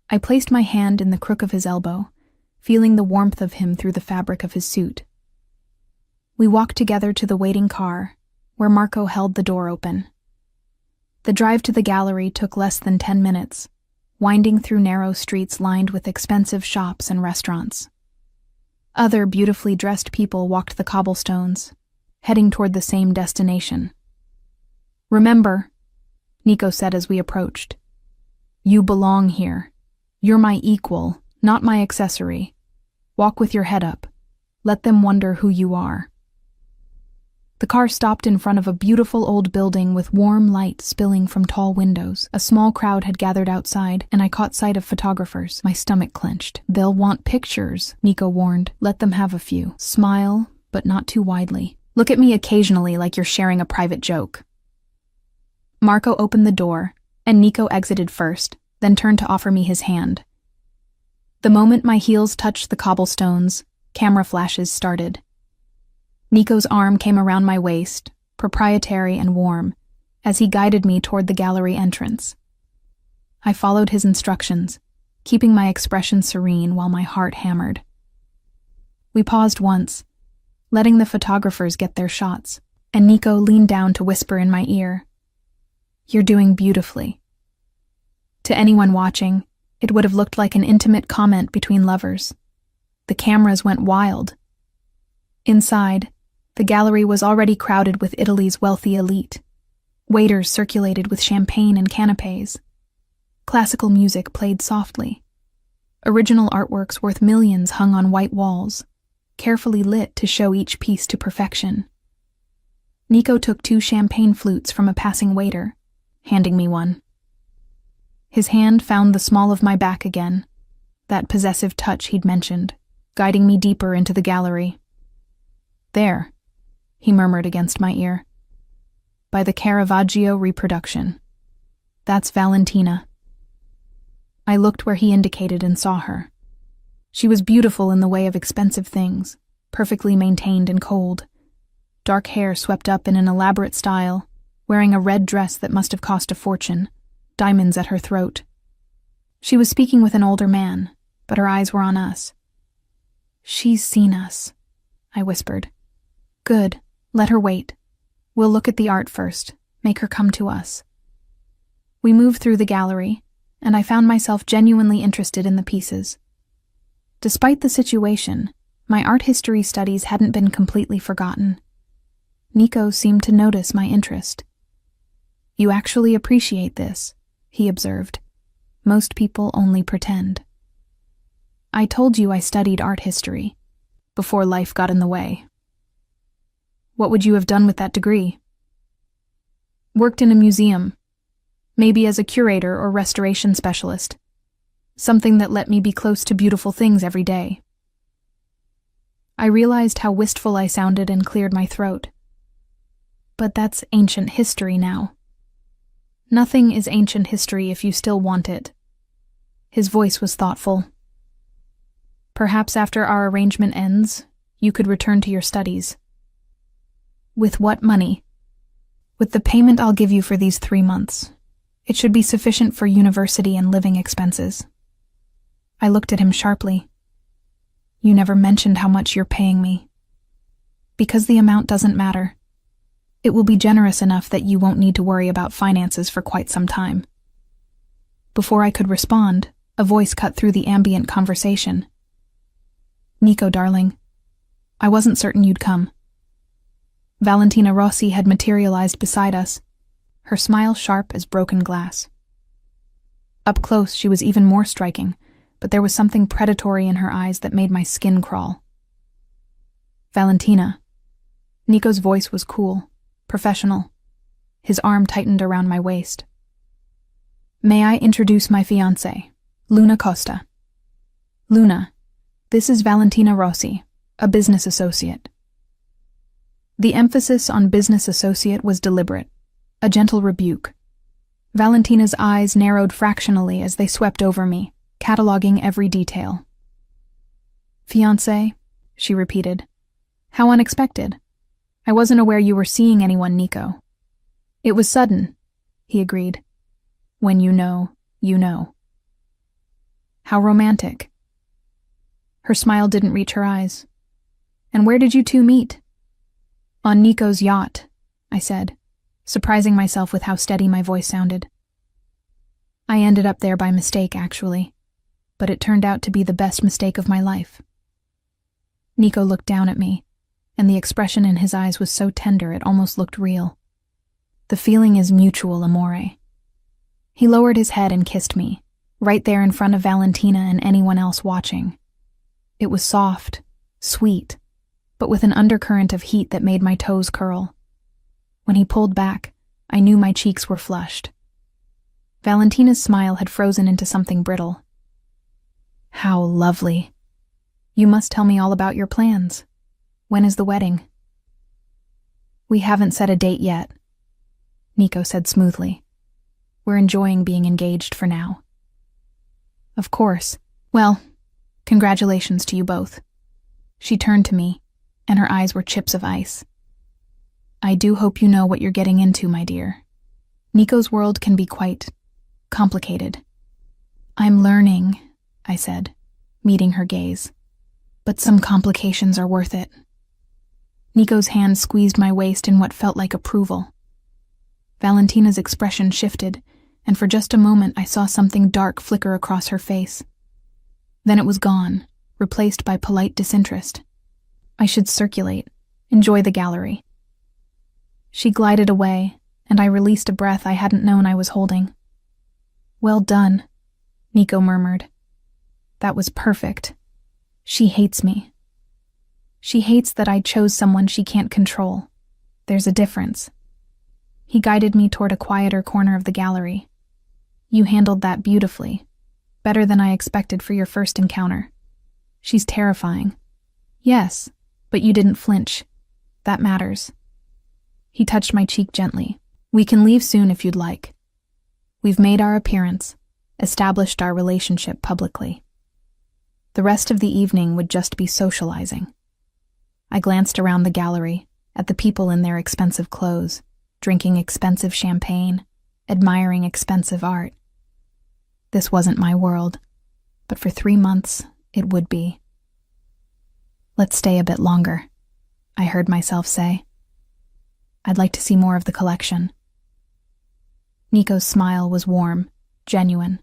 I placed my hand in the crook of his elbow, feeling the warmth of him through the fabric of his suit. We walked together to the waiting car, where Marco held the door open. The drive to the gallery took less than 10 minutes, winding through narrow streets lined with expensive shops and restaurants. Other beautifully dressed people walked the cobblestones, heading toward the same destination. "Remember," Nico said as we approached, "you belong here. You're my equal, not my accessory. Walk with your head up. Let them wonder who you are." The car stopped in front of a beautiful old building with warm light spilling from tall windows. A small crowd had gathered outside, and I caught sight of photographers. My stomach clenched. "They'll want pictures," Nico warned. "Let them have a few. Smile, but not too widely. Look at me occasionally like you're sharing a private joke." Marco opened the door, and Nico exited first, then turned to offer me his hand. The moment my heels touched the cobblestones, camera flashes started. Nico's arm came around my waist, proprietary and warm, as he guided me toward the gallery entrance. I followed his instructions, keeping my expression serene while my heart hammered. We paused once, letting the photographers get their shots, and Nico leaned down to whisper in my ear, "You're doing beautifully." To anyone watching, it would have looked like an intimate comment between lovers. The cameras went wild. Inside, the gallery was already crowded with Italy's wealthy elite. Waiters circulated with champagne and canapes. Classical music played softly. Original artworks worth millions hung on white walls, carefully lit to show each piece to perfection. Nico took 2 champagne flutes from a passing waiter, handing me one. His hand found the small of my back again, that possessive touch he'd mentioned, guiding me deeper into the gallery. "There," he murmured against my ear. "By the Caravaggio reproduction. That's Valentina." I looked where he indicated and saw her. She was beautiful in the way of expensive things, perfectly maintained and cold. Dark hair swept up in an elaborate style, wearing a red dress that must have cost a fortune, diamonds at her throat. She was speaking with an older man, but her eyes were on us. "She's seen us," I whispered. "Good, let her wait. We'll look at the art first, make her come to us." We moved through the gallery, and I found myself genuinely interested in the pieces. Despite the situation, my art history studies hadn't been completely forgotten. Nico seemed to notice my interest. "You actually appreciate this," he observed. "Most people only pretend." "I told you I studied art history, before life got in the way." "What would you have done with that degree?" "Worked in a museum, maybe as a curator or restoration specialist. Something that let me be close to beautiful things every day." I realized how wistful I sounded and cleared my throat. "But that's ancient history now." "Nothing is ancient history if you still want it." His voice was thoughtful. "Perhaps after our arrangement ends, you could return to your studies." "With what money?" "With the payment I'll give you for these 3 months. It should be sufficient for university and living expenses." I looked at him sharply. "You never mentioned how much you're paying me." "Because the amount doesn't matter. It will be generous enough that you won't need to worry about finances for quite some time." Before I could respond, a voice cut through the ambient conversation. "Nico, darling, I wasn't certain you'd come." Valentina Rossi had materialized beside us, her smile sharp as broken glass. Up close, she was even more striking, but there was something predatory in her eyes that made my skin crawl. Valentina. Nico's voice was cool, professional. His arm tightened around my waist. May I introduce my fiancée, Luna Costa. Luna, this is Valentina Rossi, a business associate. The emphasis on business associate was deliberate, a gentle rebuke. Valentina's eyes narrowed fractionally as they swept over me, cataloging every detail. Fiancé, she repeated. How unexpected. I wasn't aware you were seeing anyone, Nico. It was sudden, he agreed. When you know, you know. How romantic. Her smile didn't reach her eyes. And where did you two meet? On Nico's yacht, I said, surprising myself with how steady my voice sounded. I ended up there by mistake, actually, but it turned out to be the best mistake of my life. Nico looked down at me, and the expression in his eyes was so tender it almost looked real. The feeling is mutual, amore. He lowered his head and kissed me, right there in front of Valentina and anyone else watching. It was soft, sweet, but with an undercurrent of heat that made my toes curl. When he pulled back, I knew my cheeks were flushed. Valentina's smile had frozen into something brittle. How lovely. You must tell me all about your plans. When is the wedding? We haven't set a date yet, Nico said smoothly. We're enjoying being engaged for now. Of course. Well, congratulations to you both. She turned to me, and her eyes were chips of ice. I do hope you know what you're getting into, my dear. Nico's world can be quite complicated. I'm learning, I said, meeting her gaze. But some complications are worth it. Nico's hand squeezed my waist in what felt like approval. Valentina's expression shifted, and for just a moment I saw something dark flicker across her face. Then it was gone, replaced by polite disinterest. I should circulate, enjoy the gallery. She glided away, and I released a breath I hadn't known I was holding. Well done, Nico murmured. That was perfect. She hates me. She hates that I chose someone she can't control. There's a difference. He guided me toward a quieter corner of the gallery. You handled that beautifully. Better than I expected for your first encounter. She's terrifying. Yes, but you didn't flinch. That matters. He touched my cheek gently. We can leave soon if you'd like. We've made our appearance, established our relationship publicly. The rest of the evening would just be socializing. I glanced around the gallery, at the people in their expensive clothes, drinking expensive champagne, admiring expensive art. This wasn't my world, but for 3 months, it would be. Let's stay a bit longer, I heard myself say. I'd like to see more of the collection. Nico's smile was warm, genuine.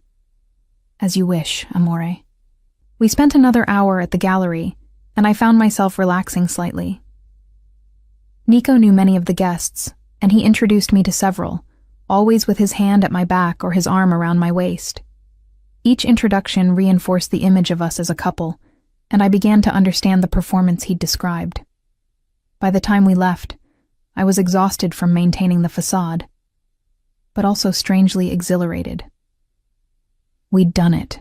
As you wish, amore. We spent another hour at the gallery, and I found myself relaxing slightly. Nico knew many of the guests, and he introduced me to several, always with his hand at my back or his arm around my waist. Each introduction reinforced the image of us as a couple, and I began to understand the performance he'd described. By the time we left, I was exhausted from maintaining the facade, but also strangely exhilarated. We'd done it.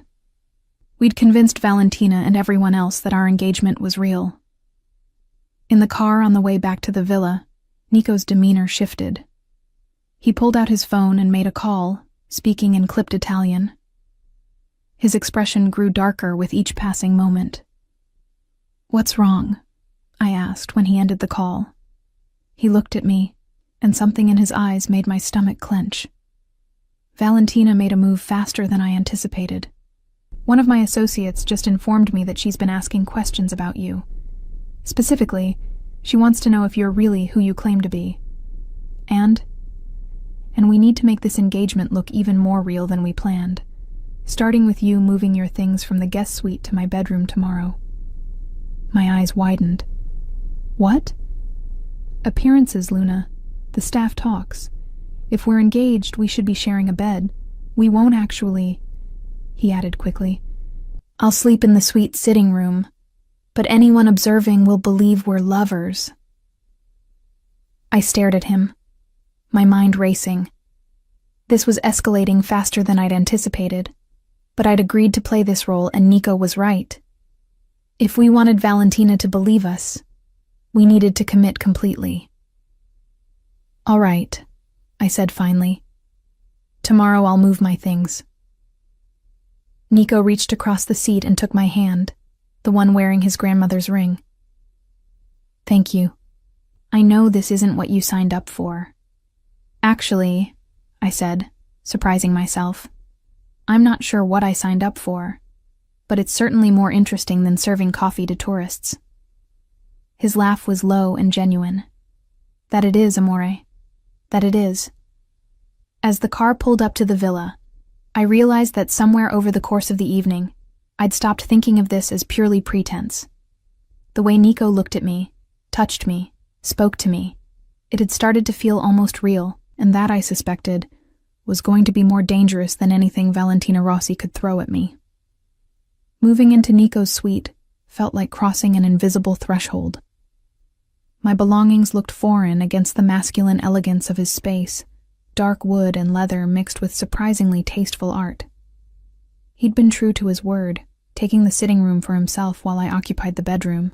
We'd convinced Valentina and everyone else that our engagement was real. In the car on the way back to the villa, Nico's demeanor shifted. He pulled out his phone and made a call, speaking in clipped Italian. His expression grew darker with each passing moment. What's wrong? I asked when he ended the call. He looked at me, and something in his eyes made my stomach clench. Valentina made a move faster than I anticipated. One of my associates just informed me that she's been asking questions about you. Specifically, she wants to know if you're really who you claim to be. And we need to make this engagement look even more real than we planned, starting with you moving your things from the guest suite to my bedroom tomorrow. My eyes widened. What? Appearances, Luna. The staff talks. If we're engaged, we should be sharing a bed. We won't actually," he added quickly. "I'll sleep in the suite sitting room, but anyone observing will believe we're lovers." I stared at him, my mind racing. This was escalating faster than I'd anticipated, but I'd agreed to play this role and Nico was right. If we wanted Valentina to believe us, we needed to commit completely. "All right," I said finally. "Tomorrow I'll move my things." Nico reached across the seat and took my hand, the one wearing his grandmother's ring. "Thank you. I know this isn't what you signed up for." "Actually," I said, surprising myself, "I'm not sure what I signed up for, but it's certainly more interesting than serving coffee to tourists." His laugh was low and genuine. "That it is, amore. That it is." As the car pulled up to the villa, I realized that somewhere over the course of the evening, I'd stopped thinking of this as purely pretense. The way Nico looked at me, touched me, spoke to me, it had started to feel almost real, and that, I suspected, was going to be more dangerous than anything Valentina Rossi could throw at me. Moving into Nico's suite felt like crossing an invisible threshold. My belongings looked foreign against the masculine elegance of his space, dark wood and leather mixed with surprisingly tasteful art. He'd been true to his word, taking the sitting room for himself while I occupied the bedroom,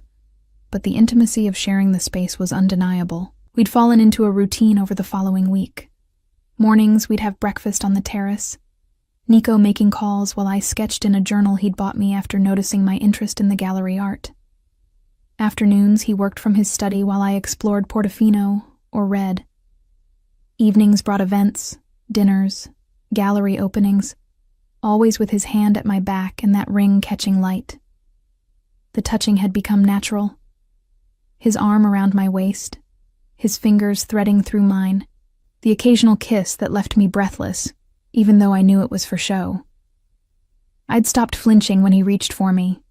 but the intimacy of sharing the space was undeniable. We'd fallen into a routine over the following week. Mornings, we'd have breakfast on the terrace, Nico making calls while I sketched in a journal he'd bought me after noticing my interest in the gallery art. Afternoons, he worked from his study while I explored Portofino or read. Evenings brought events, dinners, gallery openings, always with his hand at my back and that ring catching light. The touching had become natural. His arm around my waist, his fingers threading through mine, the occasional kiss that left me breathless, even though I knew it was for show. I'd stopped flinching when he reached for me,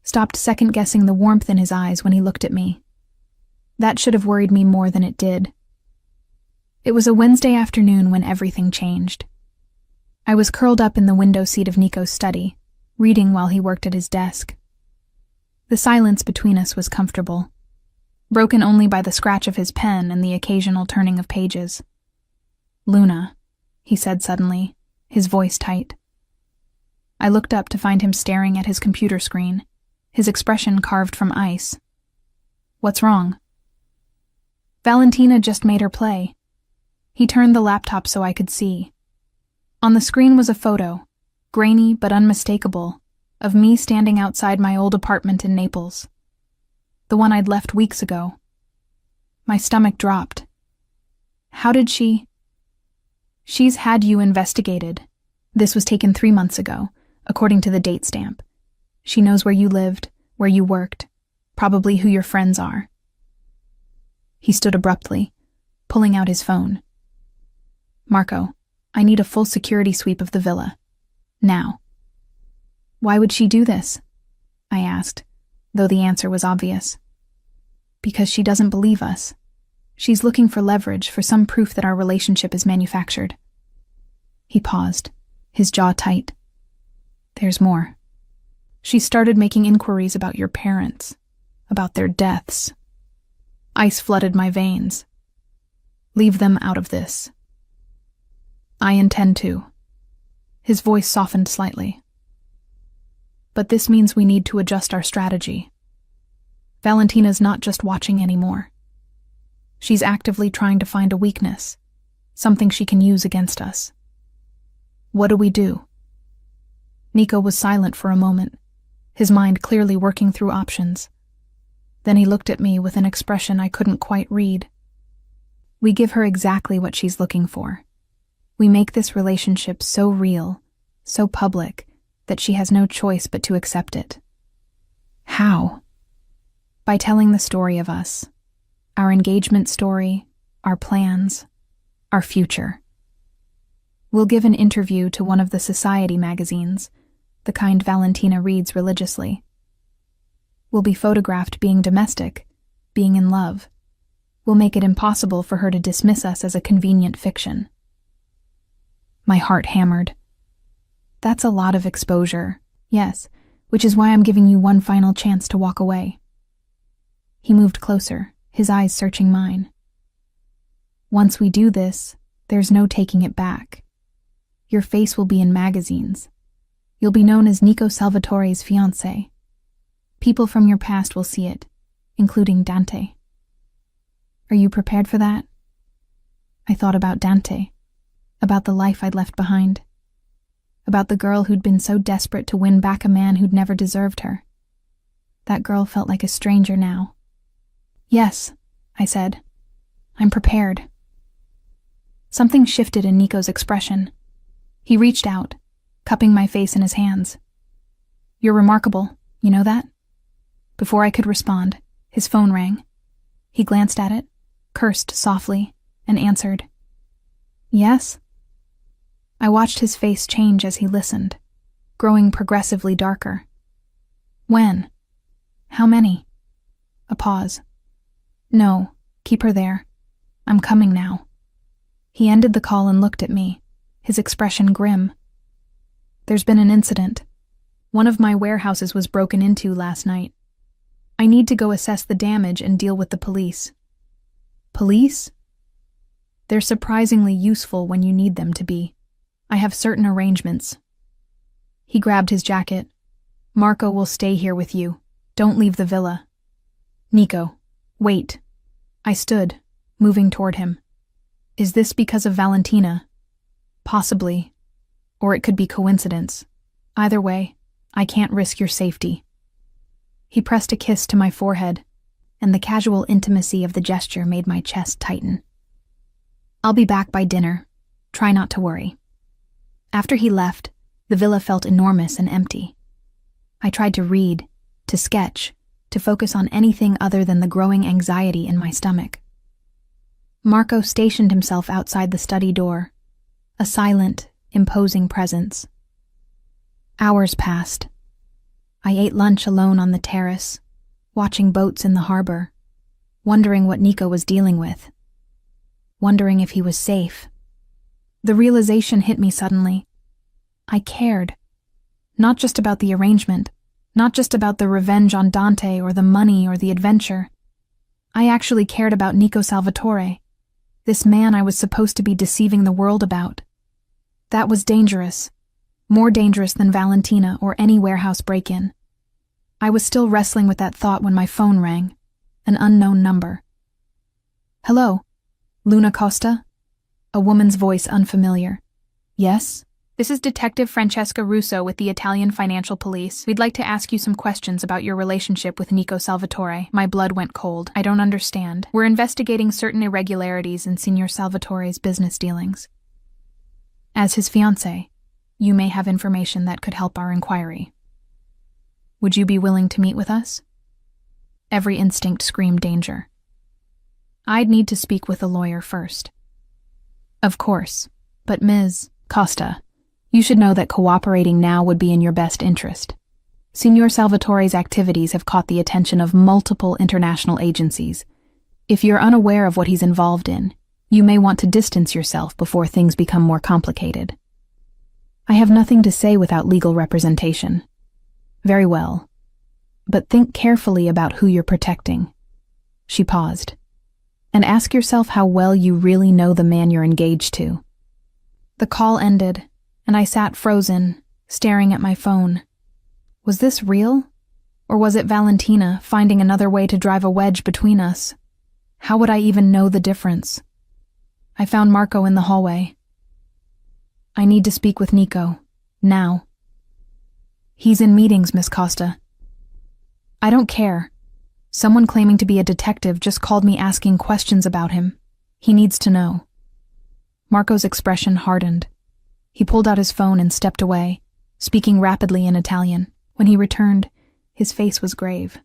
stopped second-guessing the warmth in his eyes when he looked at me. That should have worried me more than it did. It was a Wednesday afternoon when everything changed. I was curled up in the window seat of Nico's study, reading while he worked at his desk. The silence between us was comfortable, broken only by the scratch of his pen and the occasional turning of pages. "Luna," he said suddenly, his voice tight. I looked up to find him staring at his computer screen, his expression carved from ice. "What's wrong?" "Valentina just made her play." He turned the laptop so I could see. On the screen was a photo, grainy but unmistakable, of me standing outside my old apartment in Naples. The one I'd left weeks ago. My stomach dropped. "How did she—" "She's had you investigated. This was taken 3 months ago, according to the date stamp. She knows where you lived, where you worked, probably who your friends are." He stood abruptly, pulling out his phone. "Marco, I need a full security sweep of the villa. Now." "Why would she do this?" I asked, though the answer was obvious. "Because she doesn't believe us. She's looking for leverage, for some proof that our relationship is manufactured." He paused, his jaw tight. "There's more. She started making inquiries about your parents, about their deaths." Ice flooded my veins. "Leave them out of this." "I intend to." His voice softened slightly. "But this means we need to adjust our strategy. Valentina's not just watching anymore. She's actively trying to find a weakness, something she can use against us. What do we do?" Nico was silent for a moment, his mind clearly working through options. Then he looked at me with an expression I couldn't quite read. "We give her exactly what she's looking for. We make this relationship so real, so public, that she has no choice but to accept it." "How?" "By telling the story of us. Our engagement story, our plans, our future. We'll give an interview to one of the society magazines, the kind Valentina reads religiously. We'll be photographed being domestic, being in love. will make it impossible for her to dismiss us as a convenient fiction. My heart hammered. That's a lot of exposure. Yes, which is why I'm giving you one final chance to walk away. He moved closer, his eyes searching mine. Once we do this, there's no taking it back. Your face will be in magazines. You'll be known as Nico Salvatore's fiancé. People from your past will see it, including Dante. Are you prepared for that? I thought about Dante, about the life I'd left behind, about the girl who'd been so desperate to win back a man who'd never deserved her. That girl felt like a stranger now. Yes, I said. I'm prepared. Something shifted in Nico's expression. He reached out, cupping my face in his hands. You're remarkable, you know that? Before I could respond, his phone rang. He glanced at it, cursed softly, and answered. Yes? I watched his face change as he listened, growing progressively darker. When? How many? A pause. No, keep her there. I'm coming now. He ended the call and looked at me, his expression grim. There's been an incident. One of my warehouses was broken into last night. I need to go assess the damage and deal with the police. Police? They're surprisingly useful when you need them to be. I have certain arrangements. He grabbed his jacket. Marco will stay here with you. Don't leave the villa. Nico, wait. I stood, moving toward him. Is this because of Valentina? Possibly. Or it could be coincidence. Either way, I can't risk your safety. He pressed a kiss to my forehead, and the casual intimacy of the gesture made my chest tighten. I'll be back by dinner. Try not to worry. After he left, the villa felt enormous and empty. I tried to read, to sketch, to focus on anything other than the growing anxiety in my stomach. Marco stationed himself outside the study door, a silent, imposing presence. Hours passed. I ate lunch alone on the terrace, watching boats in the harbor, wondering what Nico was dealing with, wondering if he was safe. The realization hit me suddenly. I cared. Not just about the arrangement, not just about the revenge on Dante or the money or the adventure. I actually cared about Nico Salvatore, this man I was supposed to be deceiving the world about. That was dangerous, more dangerous than Valentina or any warehouse break-in. I was still wrestling with that thought when my phone rang, an unknown number. Hello, Luna Costa? A woman's voice unfamiliar. Yes? This is Detective Francesca Russo with the Italian Financial Police. We'd like to ask you some questions about your relationship with Nico Salvatore. My blood went cold. I don't understand. We're investigating certain irregularities in Signor Salvatore's business dealings. As his fiancé, you may have information that could help our inquiry. Would you be willing to meet with us? Every instinct screamed danger. I'd need to speak with a lawyer first. Of course, but Ms. Costa, you should know that cooperating now would be in your best interest. Signor Salvatore's activities have caught the attention of multiple international agencies. If you're unaware of what he's involved in, you may want to distance yourself before things become more complicated. I have nothing to say without legal representation. Very well. But think carefully about who you're protecting. She paused. And ask yourself how well you really know the man you're engaged to. The call ended, and I sat frozen, staring at my phone. Was this real? Or was it Valentina finding another way to drive a wedge between us? How would I even know the difference? I found Marco in the hallway. I need to speak with Nico. Now. He's in meetings, Miss Costa. I don't care. Someone claiming to be a detective just called me asking questions about him. He needs to know. Marco's expression hardened. He pulled out his phone and stepped away, speaking rapidly in Italian. When he returned, his face was grave.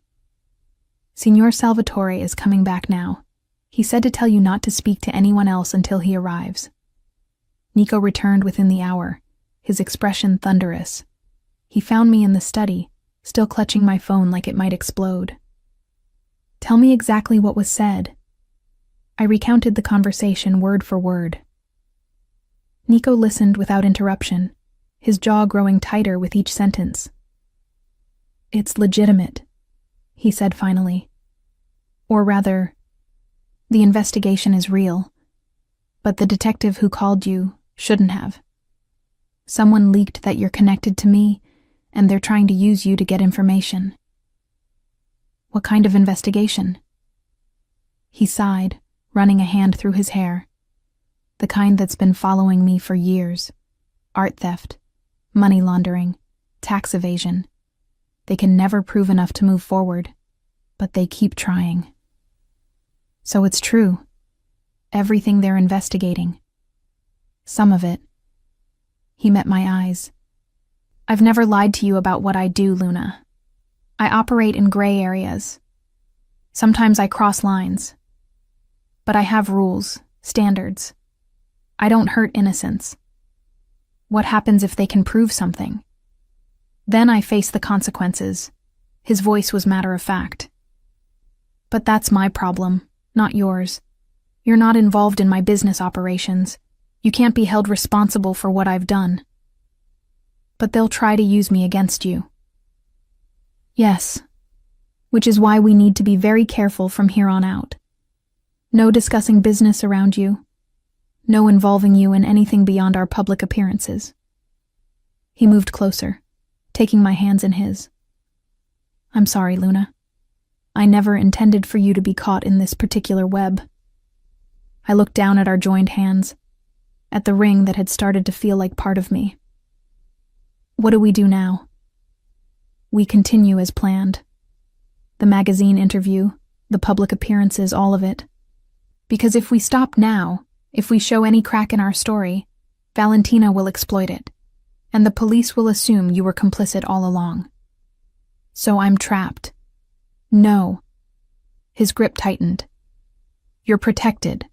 Signor Salvatore is coming back now. He said to tell you not to speak to anyone else until he arrives. Nico returned within the hour, his expression thunderous. He found me in the study, still clutching my phone like it might explode. Tell me exactly what was said. I recounted the conversation word for word. Nico listened without interruption, his jaw growing tighter with each sentence. "It's legitimate," he said finally. "Or rather, the investigation is real, but the detective who called you shouldn't have. Someone leaked that you're connected to me, and they're trying to use you to get information." "What kind of investigation?" He sighed, running a hand through his hair. "The kind that's been following me for years. Art theft, money laundering, tax evasion. They can never prove enough to move forward, but they keep trying." "So it's true. Everything they're investigating." "Some of it." He met my eyes. "I've never lied to you about what I do, Luna. I operate in gray areas. Sometimes I cross lines. But I have rules, standards. I don't hurt innocents. What happens if they can prove something? Then I face the consequences." His voice was matter-of-fact. "But that's my problem, not yours. You're not involved in my business operations. You can't be held responsible for what I've done. But they'll try to use me against you." "Yes, which is why we need to be very careful from here on out. No discussing business around you. No involving you in anything beyond our public appearances." He moved closer, taking my hands in his. "I'm sorry, Luna. I never intended for you to be caught in this particular web." I looked down at our joined hands, at the ring that had started to feel like part of me. "What do we do now?" "We continue as planned. The magazine interview, the public appearances, all of it. Because if we stop now, if we show any crack in our story, Valentina will exploit it, and the police will assume you were complicit all along. So I'm trapped." "No." His grip tightened. "You're protected.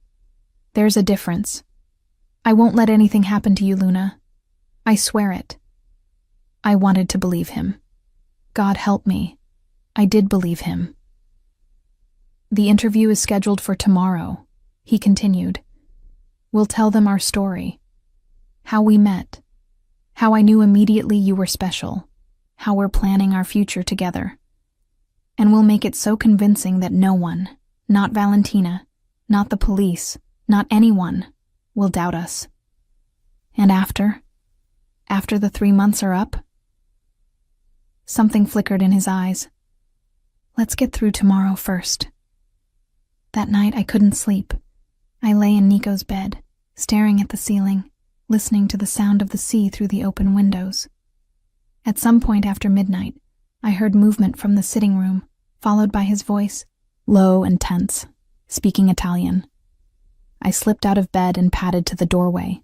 There's a difference. I won't let anything happen to you, Luna. I swear it." I wanted to believe him. God help me. I did believe him. "The interview is scheduled for tomorrow," he continued. "We'll tell them our story. How we met. How I knew immediately you were special. How we're planning our future together. And we'll make it so convincing that no one, not Valentina, not the police, not anyone, will doubt us. And after the 3 months are up?" Something flickered in his eyes. "Let's get through tomorrow first." That night I couldn't sleep. I lay in Nico's bed, staring at the ceiling, listening to the sound of the sea through the open windows. At some point after midnight, I heard movement from the sitting room, followed by his voice, low and tense, speaking Italian. I slipped out of bed and padded to the doorway.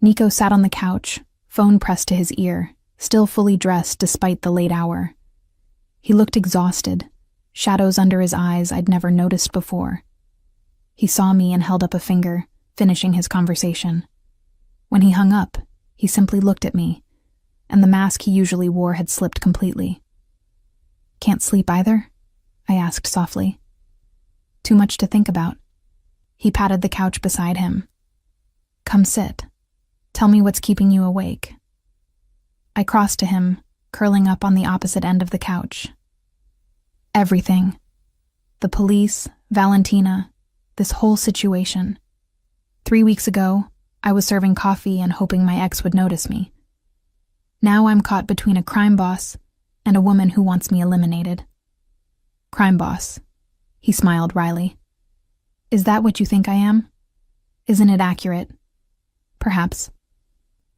Nico sat on the couch, phone pressed to his ear, still fully dressed despite the late hour. He looked exhausted, shadows under his eyes I'd never noticed before. He saw me and held up a finger, finishing his conversation. When he hung up, he simply looked at me, and the mask he usually wore had slipped completely. "Can't sleep either?" I asked softly. "Too much to think about." He patted the couch beside him. "Come sit. Tell me what's keeping you awake." I crossed to him, curling up on the opposite end of the couch. "Everything. The police, Valentina, this whole situation. 3 weeks ago, I was serving coffee and hoping my ex would notice me. Now I'm caught between a crime boss and a woman who wants me eliminated." "Crime boss." He smiled wryly. "Is that what you think I am? Isn't it accurate?" "Perhaps.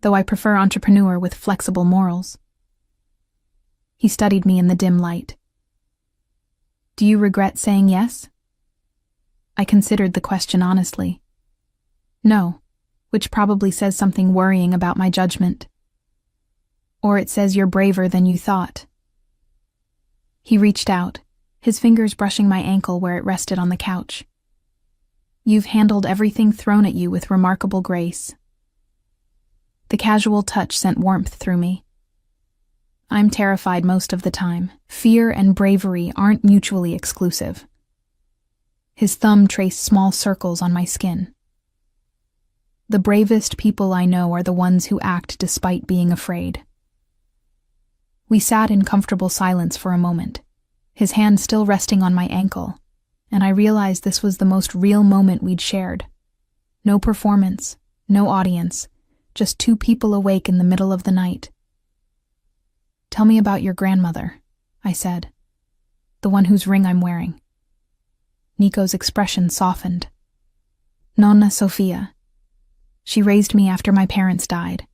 Though I prefer entrepreneur with flexible morals." He studied me in the dim light. "Do you regret saying yes?" I considered the question honestly. "No," which probably says something worrying about my judgment. "Or it says you're braver than you thought." He reached out, his fingers brushing my ankle where it rested on the couch. "You've handled everything thrown at you with remarkable grace." The casual touch sent warmth through me. I'm terrified most of the time. Fear and bravery aren't mutually exclusive. His thumb traced small circles on my skin. The bravest people I know are the ones who act despite being afraid. We sat in comfortable silence for a moment, his hand still resting on my ankle, and I realized this was the most real moment we'd shared. No performance, no audience, just two people awake in the middle of the night. "Tell me about your grandmother," I said. "The one whose ring I'm wearing." Nico's expression softened. "Nonna Sofia. She raised me after my parents died,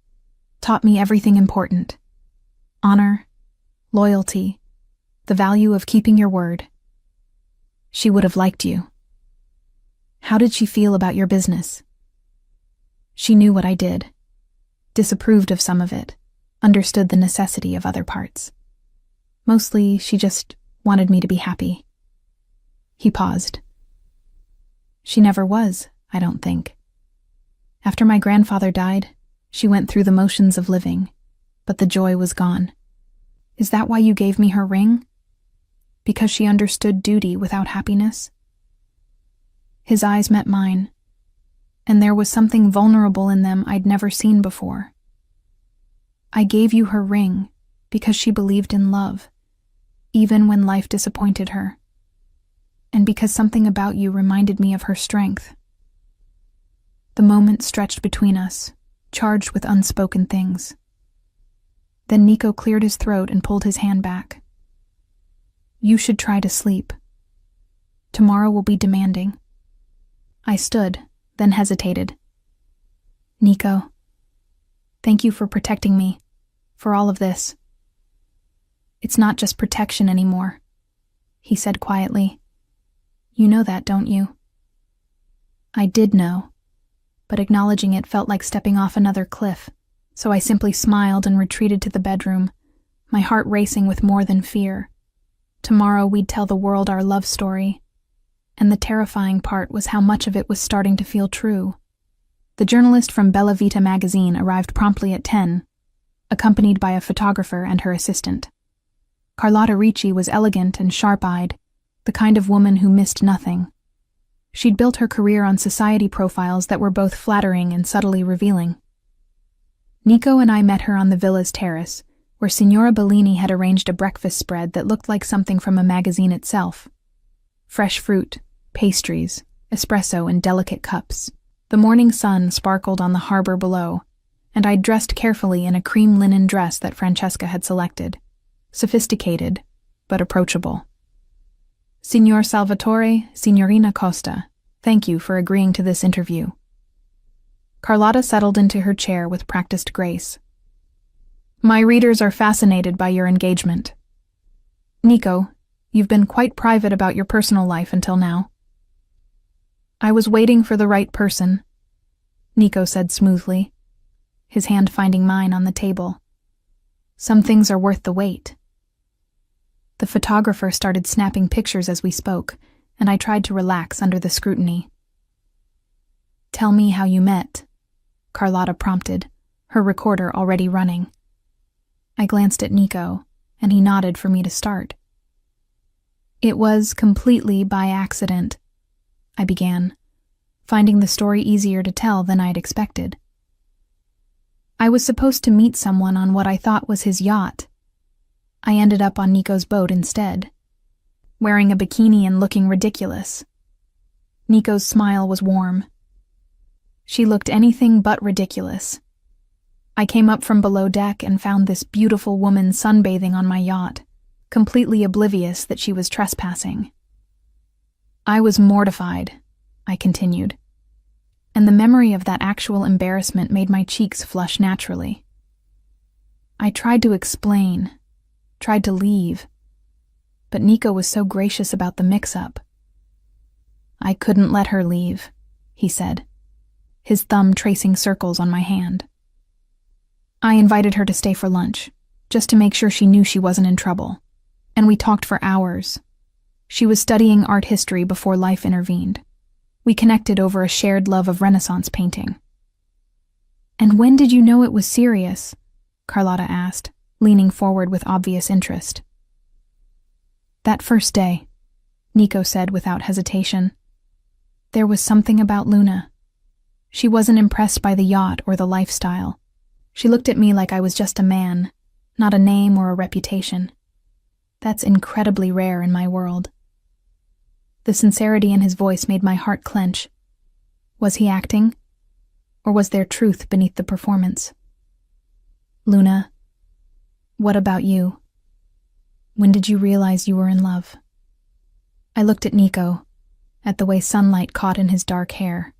taught me everything important. Honor, loyalty, the value of keeping your word. She would have liked you." "How did she feel about your business?" "She knew what I did, disapproved of some of it, understood the necessity of other parts. Mostly, she just wanted me to be happy." He paused. "She never was, I don't think. After my grandfather died, she went through the motions of living, but the joy was gone. Is that why you gave me her ring? Because she understood duty without happiness?" His eyes met mine, and there was something vulnerable in them I'd never seen before. "I gave you her ring because she believed in love, even when life disappointed her, and because something about you reminded me of her strength." The moment stretched between us, charged with unspoken things. Then Nico cleared his throat and pulled his hand back. "You should try to sleep. Tomorrow will be demanding." I stood, then hesitated. "Nico, thank you for protecting me, for all of this." "It's not just protection anymore," he said quietly. "You know that, don't you?" I did know, but acknowledging it felt like stepping off another cliff, so I simply smiled and retreated to the bedroom, my heart racing with more than fear. Tomorrow we'd tell the world our love story, and the terrifying part was how much of it was starting to feel true. The journalist from Bella Vita magazine arrived promptly at 10, accompanied by a photographer and her assistant. Carlotta Ricci was elegant and sharp-eyed, the kind of woman who missed nothing. She'd built her career on society profiles that were both flattering and subtly revealing. Nico and I met her on the villa's terrace, where Signora Bellini had arranged a breakfast spread that looked like something from a magazine itself. Fresh fruit, pastries, espresso in delicate cups. The morning sun sparkled on the harbor below, and I'd dressed carefully in a cream linen dress that Francesca had selected. Sophisticated, but approachable. "Signor Salvatore, Signorina Costa, thank you for agreeing to this interview." Carlotta settled into her chair with practiced grace. "My readers are fascinated by your engagement. Nico, you've been quite private about your personal life until now." "I was waiting for the right person," Nico said smoothly, his hand finding mine on the table. "Some things are worth the wait." The photographer started snapping pictures as we spoke, and I tried to relax under the scrutiny. "Tell me how you met," Carlotta prompted, her recorder already running. I glanced at Nico, and he nodded for me to start. "It was completely by accident," I began, finding the story easier to tell than I'd expected. "I was supposed to meet someone on what I thought was his yacht. I ended up on Nico's boat instead, wearing a bikini and looking ridiculous." Nico's smile was warm. "She looked anything but ridiculous. I came up from below deck and found this beautiful woman sunbathing on my yacht, completely oblivious that she was trespassing. I was mortified," I continued, and the memory of that actual embarrassment made my cheeks flush naturally. I tried to explain, tried to leave, but Nico was so gracious about the mix-up. "I couldn't let her leave," he said, his thumb tracing circles on my hand. "I invited her to stay for lunch, just to make sure she knew she wasn't in trouble, and we talked for hours. She was studying art history before life intervened. We connected over a shared love of Renaissance painting." "And when did you know it was serious?" Carlotta asked, leaning forward with obvious interest. "That first day," Nico said without hesitation. There was something about Luna. She wasn't impressed by the yacht or the lifestyle. She looked at me like I was just a man, not a name or a reputation. That's incredibly rare in my world. The sincerity in his voice made my heart clench. Was he acting? Or was there truth beneath the performance? Luna, what about you? When did you realize you were in love? I looked at Nico, at the way sunlight caught in his dark hair,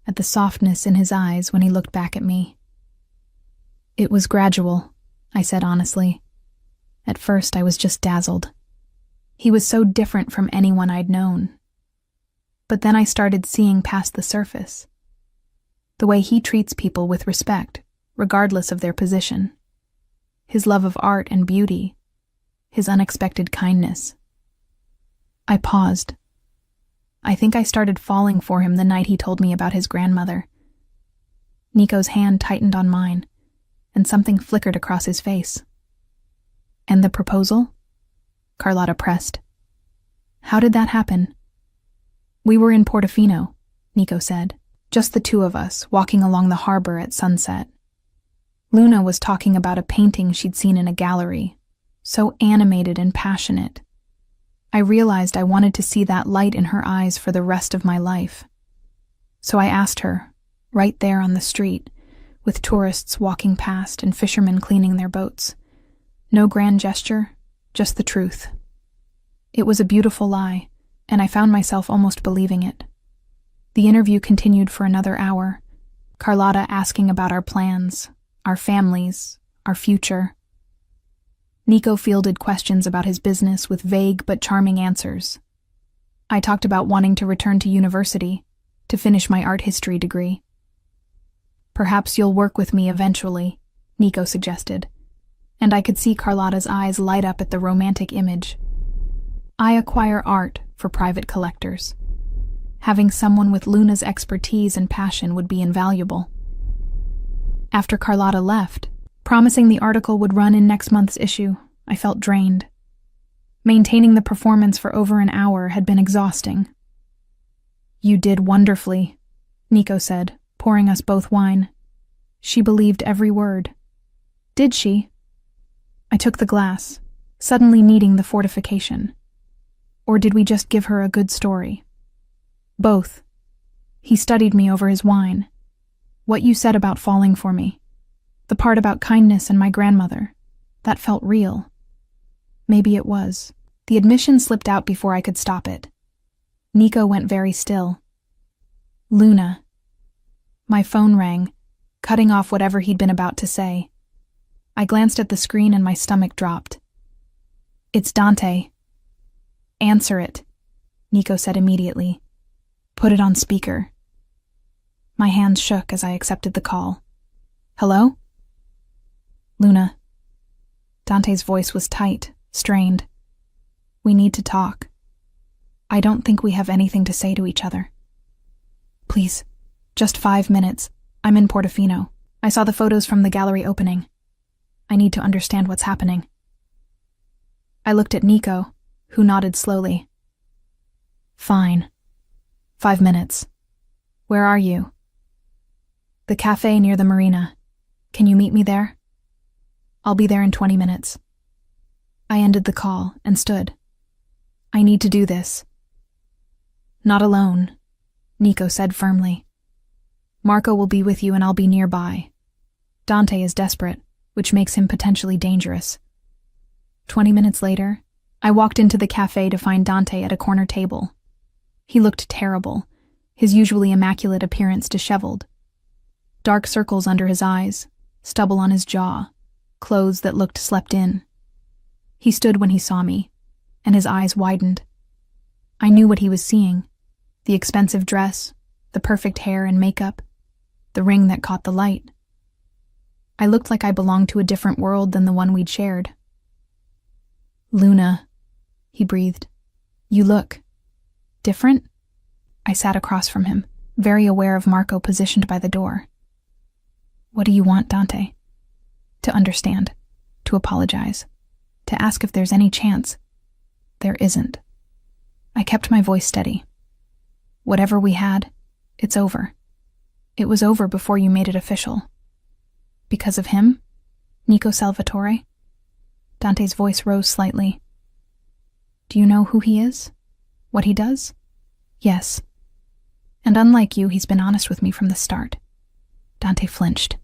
at the softness in his eyes when he looked back at me. It was gradual, I said honestly. At first I was just dazzled. He was so different from anyone I'd known. But then I started seeing past the surface. The way he treats people with respect, regardless of their position. His love of art and beauty. His unexpected kindness. I paused. I think I started falling for him the night he told me about his grandmother. Nico's hand tightened on mine, and something flickered across his face. And the proposal? Carlotta pressed. How did that happen? We were in Portofino, Nico said, just the two of us, walking along the harbor at sunset. Luna was talking about a painting she'd seen in a gallery, so animated and passionate. I realized I wanted to see that light in her eyes for the rest of my life. So I asked her, right there on the street, with tourists walking past and fishermen cleaning their boats. No grand gesture, just the truth. It was a beautiful lie, and I found myself almost believing it. The interview continued for another hour, Carlotta asking about our plans, our families, our future. Nico fielded questions about his business with vague but charming answers. I talked about wanting to return to university, to finish my art history degree. Perhaps you'll work with me eventually, Nico suggested, and I could see Carlotta's eyes light up at the romantic image. I acquire art for private collectors. Having someone with Luna's expertise and passion would be invaluable. After Carlotta left, promising the article would run in next month's issue, I felt drained. Maintaining the performance for over an hour had been exhausting. You did wonderfully, Nico said, pouring us both wine. She believed every word. Did she? I took the glass, suddenly needing the fortification. Or did we just give her a good story? Both. He studied me over his wine. What you said about falling for me. The part about kindness and my grandmother. That felt real. Maybe it was. The admission slipped out before I could stop it. Nico went very still. Luna. My phone rang, cutting off whatever he'd been about to say. I glanced at the screen and my stomach dropped. It's Dante. Answer it, Nico said immediately. Put it on speaker. My hands shook as I accepted the call. Hello? Luna. Dante's voice was tight, strained. We need to talk. I don't think we have anything to say to each other. Please, just 5 minutes. I'm in Portofino. I saw the photos from the gallery opening. I need to understand what's happening. I looked at Nico, who nodded slowly. Fine. 5 minutes. Where are you? The cafe near the marina. Can you meet me there? I'll be there in 20 minutes. I ended the call and stood. I need to do this. Not alone, Nico said firmly. Marco will be with you and I'll be nearby. Dante is desperate, which makes him potentially dangerous. 20 minutes later, I walked into the cafe to find Dante at a corner table. He looked terrible, his usually immaculate appearance disheveled. Dark circles under his eyes, stubble on his jaw, clothes that looked slept in. He stood when he saw me, and his eyes widened. I knew what he was seeing. The expensive dress, the perfect hair and makeup, the ring that caught the light. I looked like I belonged to a different world than the one we'd shared. Luna, he breathed. You look different? I sat across from him, very aware of Marco positioned by the door. What do you want, Dante? To understand, to apologize, to ask if there's any chance. There isn't. I kept my voice steady. Whatever we had, it's over. It was over before you made it official. Because of him? Nico Salvatore? Dante's voice rose slightly. Do you know who he is? What he does? Yes. And unlike you, he's been honest with me from the start. Dante flinched.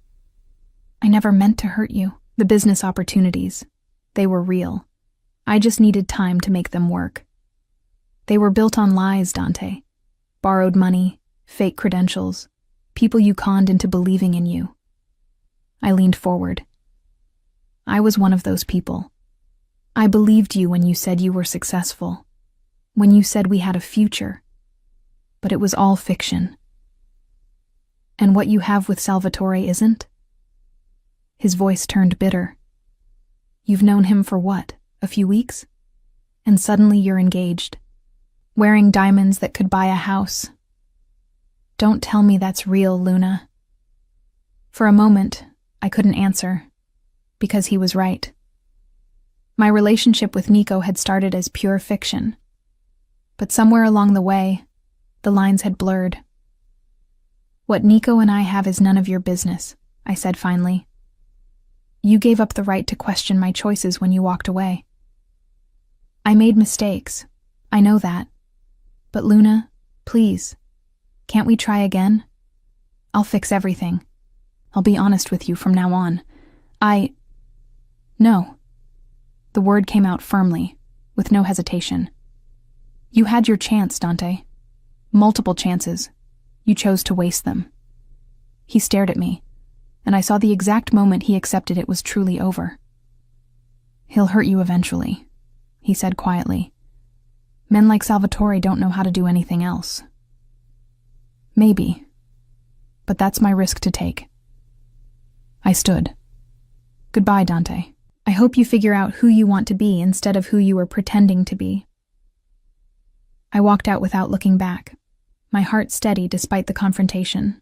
I never meant to hurt you. The business opportunities, they were real. I just needed time to make them work. They were built on lies, Dante. Borrowed money, fake credentials, people you conned into believing in you. I leaned forward. I was one of those people. I believed you when you said you were successful, when you said we had a future. But it was all fiction. And what you have with Salvatore isn't? His voice turned bitter. You've known him for what, a few weeks? And suddenly you're engaged, wearing diamonds that could buy a house. Don't tell me that's real, Luna. For a moment, I couldn't answer, because he was right. My relationship with Nico had started as pure fiction, but somewhere along the way, the lines had blurred. What Nico and I have is none of your business, I said finally. You gave up the right to question my choices when you walked away. I made mistakes, I know that. But Luna, please, can't we try again? I'll fix everything. I'll be honest with you from now on. No. The word came out firmly, with no hesitation. You had your chance, Dante. Multiple chances. You chose to waste them. He stared at me, and I saw the exact moment he accepted it was truly over. He'll hurt you eventually, he said quietly. Men like Salvatore don't know how to do anything else. Maybe, but that's my risk to take. I stood. Goodbye, Dante. I hope you figure out who you want to be instead of who you were pretending to be. I walked out without looking back, my heart steady despite the confrontation.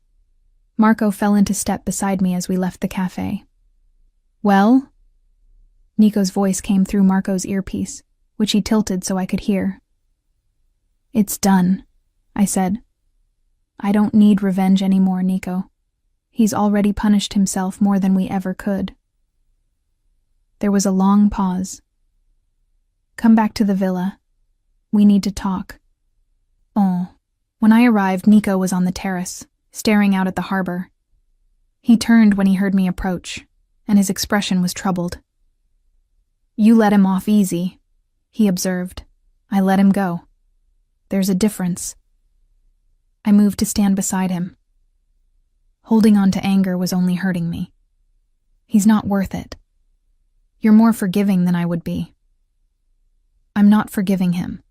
Marco fell into step beside me as we left the cafe. Well? Nico's voice came through Marco's earpiece, which he tilted so I could hear. It's done, I said. I don't need revenge anymore, Nico. He's already punished himself more than we ever could. There was a long pause. Come back to the villa. We need to talk. Oh. When I arrived, Nico was on the terrace, staring out at the harbor. He turned when he heard me approach, and his expression was troubled. You let him off easy, he observed. I let him go. There's a difference. I moved to stand beside him. Holding on to anger was only hurting me. He's not worth it. You're more forgiving than I would be. I'm not forgiving him.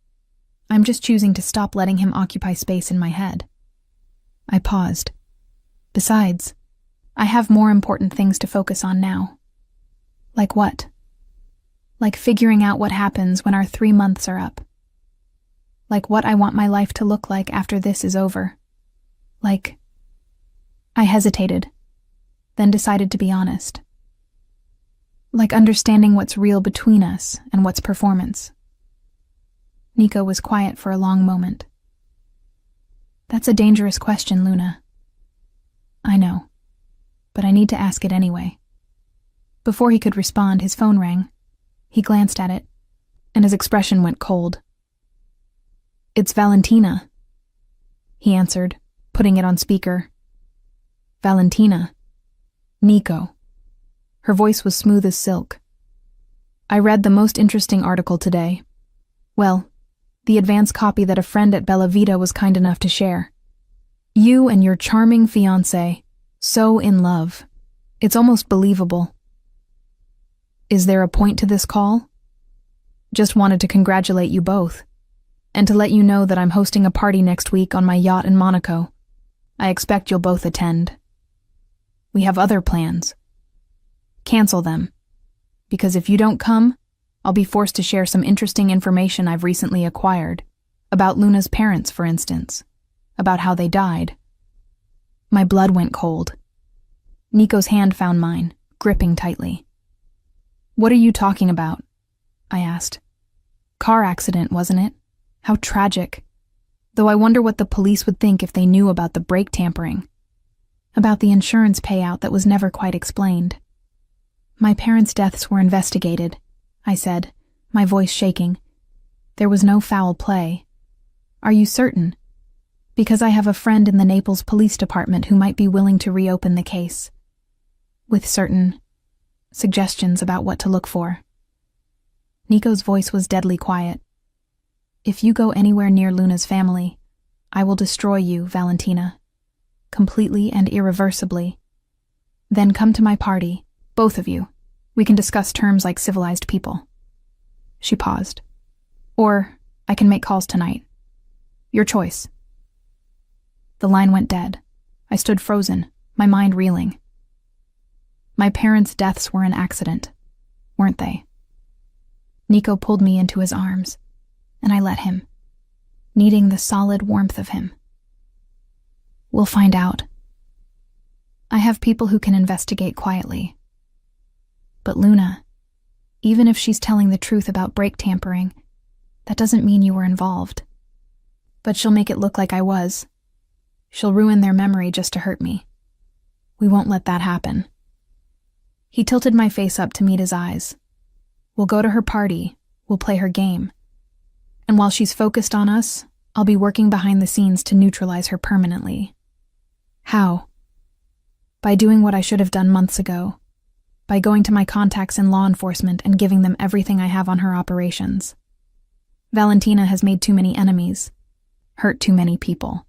I'm just choosing to stop letting him occupy space in my head. I paused. Besides, I have more important things to focus on now. Like what? Like figuring out what happens when our 3 months are up. Like what I want my life to look like after this is over. Like... I hesitated, then decided to be honest. Like understanding what's real between us and what's performance. Nico was quiet for a long moment. That's a dangerous question, Luna. I know, but I need to ask it anyway. Before he could respond, his phone rang. He glanced at it, and his expression went cold. It's Valentina, he answered, putting it on speaker. Valentina. Nico. Her voice was smooth as silk. I read the most interesting article today. Well, the advance copy that a friend at Bella Vita was kind enough to share. You and your charming fiancé, so in love. It's almost believable. Is there a point to this call? Just wanted to congratulate you both, and to let you know that I'm hosting a party next week on my yacht in Monaco. I expect you'll both attend. We have other plans. Cancel them, because if you don't come, I'll be forced to share some interesting information I've recently acquired, about Luna's parents, for instance, about how they died. My blood went cold. Nico's hand found mine, gripping tightly. What are you talking about? I asked. Car accident, wasn't it? How tragic. Though I wonder what the police would think if they knew about the brake tampering. About the insurance payout that was never quite explained. My parents' deaths were investigated, I said, my voice shaking. There was no foul play. Are you certain? Because I have a friend in the Naples Police Department who might be willing to reopen the case. With certain suggestions about what to look for. Nico's voice was deadly quiet. If you go anywhere near Luna's family, I will destroy you, Valentina. Completely and irreversibly. Then come to my party, both of you. We can discuss terms like civilized people. She paused. Or I can make calls tonight. Your choice. The line went dead. I stood frozen, my mind reeling. My parents' deaths were an accident, weren't they? Nico pulled me into his arms, and I let him, needing the solid warmth of him. We'll find out. I have people who can investigate quietly. But Luna, even if she's telling the truth about brake tampering, that doesn't mean you were involved. But she'll make it look like I was. She'll ruin their memory just to hurt me. We won't let that happen. He tilted my face up to meet his eyes. We'll go to her party, we'll play her game. And while she's focused on us, I'll be working behind the scenes to neutralize her permanently. How? By doing what I should have done months ago. By going to my contacts in law enforcement and giving them everything I have on her operations. Valentina has made too many enemies, hurt too many people.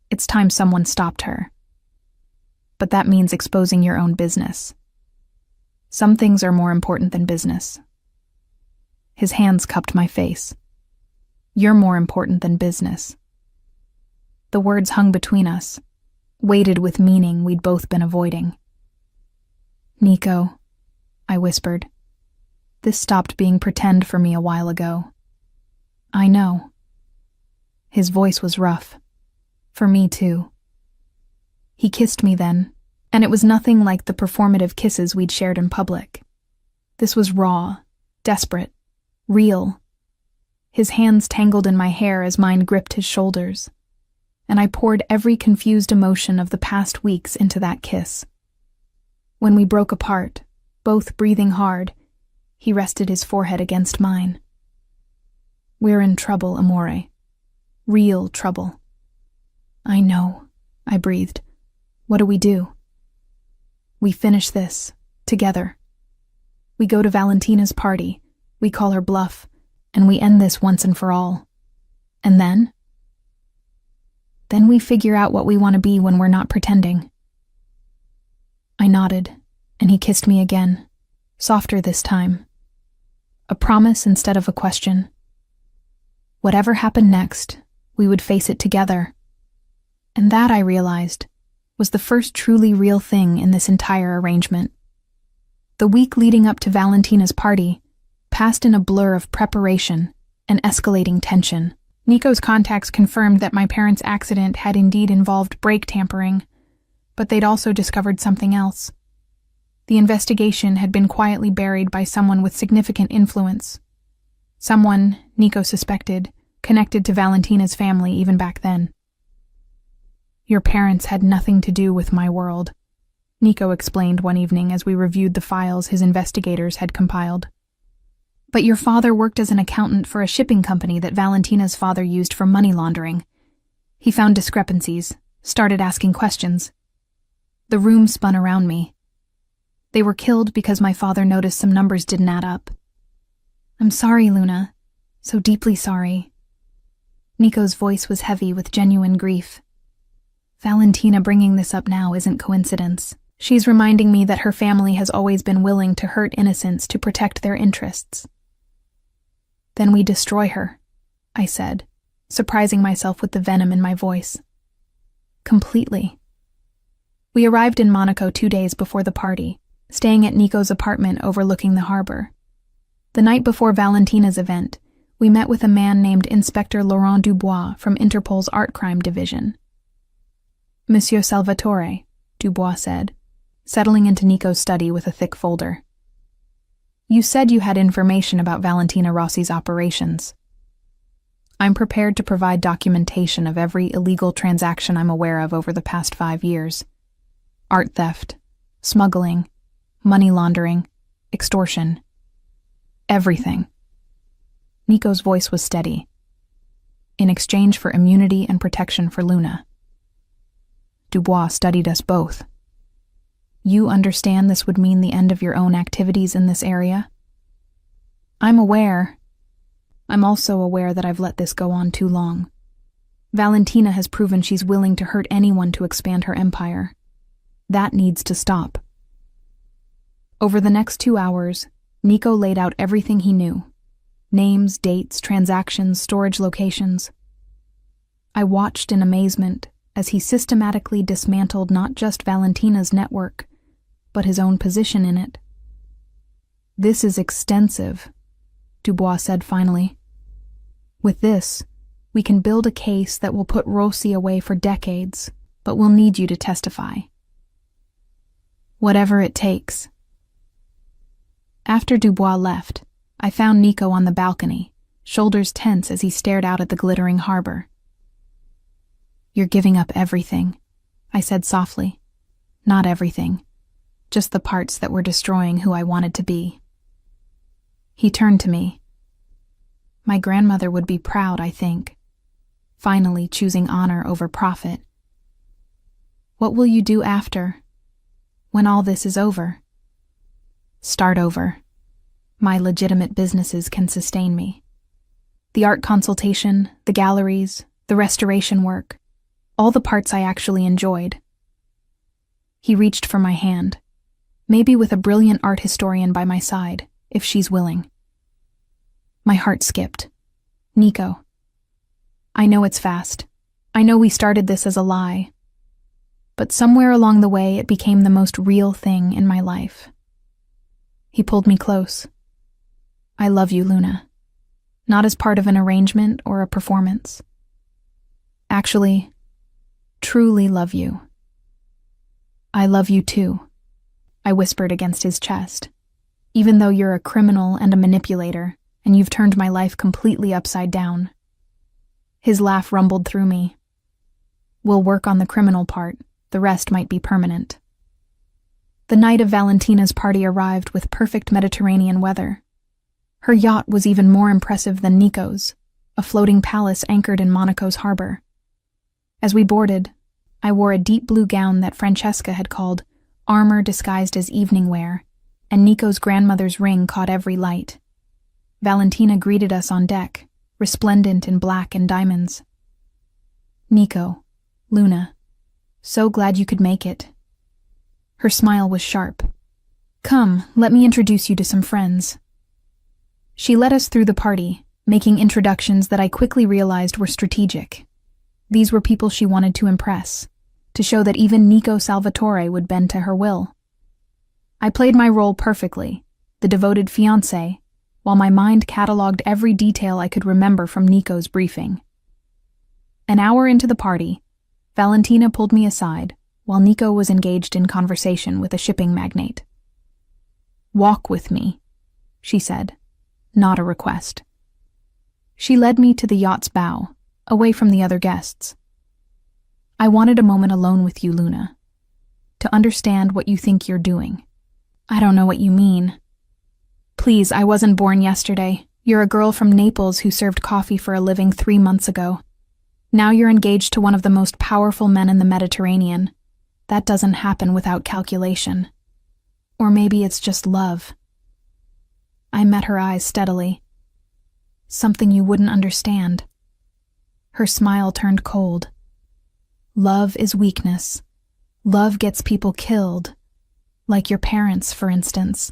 It's time someone stopped her. But that means exposing your own business. Some things are more important than business. His hands cupped my face. You're more important than business. The words hung between us, weighted with meaning we'd both been avoiding. Nico, I whispered. This stopped being pretend for me a while ago. I know. His voice was rough. For me too. He kissed me then, and it was nothing like the performative kisses we'd shared in public. This was raw, desperate, real. His hands tangled in my hair as mine gripped his shoulders, and I poured every confused emotion of the past weeks into that kiss. When we broke apart, both breathing hard, he rested his forehead against mine. We're in trouble, amore. Real trouble. I know, I breathed. What do we do? We finish this, together. We go to Valentina's party, we call her bluff, and we end this once and for all. And then? Then we figure out what we want to be when we're not pretending. I nodded, and he kissed me again, softer this time. A promise instead of a question. Whatever happened next, we would face it together. And that, I realized, was the first truly real thing in this entire arrangement. The week leading up to Valentina's party passed in a blur of preparation and escalating tension. Nico's contacts confirmed that my parents' accident had indeed involved brake tampering, but they'd also discovered something else. The investigation had been quietly buried by someone with significant influence. Someone, Nico suspected, connected to Valentina's family even back then. Your parents had nothing to do with my world, Nico explained one evening as we reviewed the files his investigators had compiled. But your father worked as an accountant for a shipping company that Valentina's father used for money laundering. He found discrepancies, started asking questions. The room spun around me. They were killed because my father noticed some numbers didn't add up. I'm sorry, Luna. So deeply sorry. Nico's voice was heavy with genuine grief. Valentina bringing this up now isn't coincidence. She's reminding me that her family has always been willing to hurt innocents to protect their interests. Then we destroy her, I said, surprising myself with the venom in my voice. Completely. We arrived in Monaco 2 days before the party, staying at Nico's apartment overlooking the harbor. The night before Valentina's event, we met with a man named Inspector Laurent Dubois from Interpol's Art Crime Division. Monsieur Salvatore, Dubois said, settling into Nico's study with a thick folder. You said you had information about Valentina Rossi's operations. I'm prepared to provide documentation of every illegal transaction I'm aware of over the past 5 years. Art theft, smuggling, money laundering, extortion. Everything. Nico's voice was steady. In exchange for immunity and protection for Luna. Dubois studied us both. You understand this would mean the end of your own activities in this area? I'm aware. I'm also aware that I've let this go on too long. Valentina has proven she's willing to hurt anyone to expand her empire. That needs to stop. Over the next 2 hours, Nico laid out everything he knew. Names, dates, transactions, storage locations. I watched in amazement as he systematically dismantled not just Valentina's network, but his own position in it. This is extensive, Dubois said finally. With this, we can build a case that will put Rossi away for decades, but we'll need you to testify. Whatever it takes. After Dubois left, I found Nico on the balcony, shoulders tense as he stared out at the glittering harbor. You're giving up everything, I said softly. Not everything, just the parts that were destroying who I wanted to be. He turned to me. My grandmother would be proud, I think, finally choosing honor over profit. What will you do after, when all this is over? Start over. My legitimate businesses can sustain me. The art consultation, the galleries, the restoration work, all the parts I actually enjoyed. He reached for my hand, maybe with a brilliant art historian by my side, if she's willing. My heart skipped. Nico. I know it's fast. I know we started this as a lie. But somewhere along the way it became the most real thing in my life. He pulled me close. I love you, Luna. Not as part of an arrangement or a performance. Actually, truly love you. I love you too, I whispered against his chest. Even though you're a criminal and a manipulator, and you've turned my life completely upside down. His laugh rumbled through me. We'll work on the criminal part, the rest might be permanent. The night of Valentina's party arrived with perfect Mediterranean weather. Her yacht was even more impressive than Nico's, a floating palace anchored in Monaco's harbor. As we boarded, I wore a deep blue gown that Francesca had called armor disguised as evening wear, and Nico's grandmother's ring caught every light. Valentina greeted us on deck, resplendent in black and diamonds. Nico, Luna, so glad you could make it. Her smile was sharp. Come, let me introduce you to some friends. She led us through the party, making introductions that I quickly realized were strategic. These were people she wanted to impress, to show that even Nico Salvatore would bend to her will. I played my role perfectly, the devoted fiancé, while my mind catalogued every detail I could remember from Nico's briefing. An hour into the party, Valentina pulled me aside while Nico was engaged in conversation with a shipping magnate. Walk with me, she said, not a request. She led me to the yacht's bow, away from the other guests. I wanted a moment alone with you, Luna, to understand what you think you're doing. I don't know what you mean. Please, I wasn't born yesterday. You're a girl from Naples who served coffee for a living 3 months ago. Now you're engaged to one of the most powerful men in the Mediterranean. That doesn't happen without calculation. Or maybe it's just love. I met her eyes steadily. Something you wouldn't understand. Her smile turned cold. Love is weakness. Love gets people killed. Like your parents, for instance.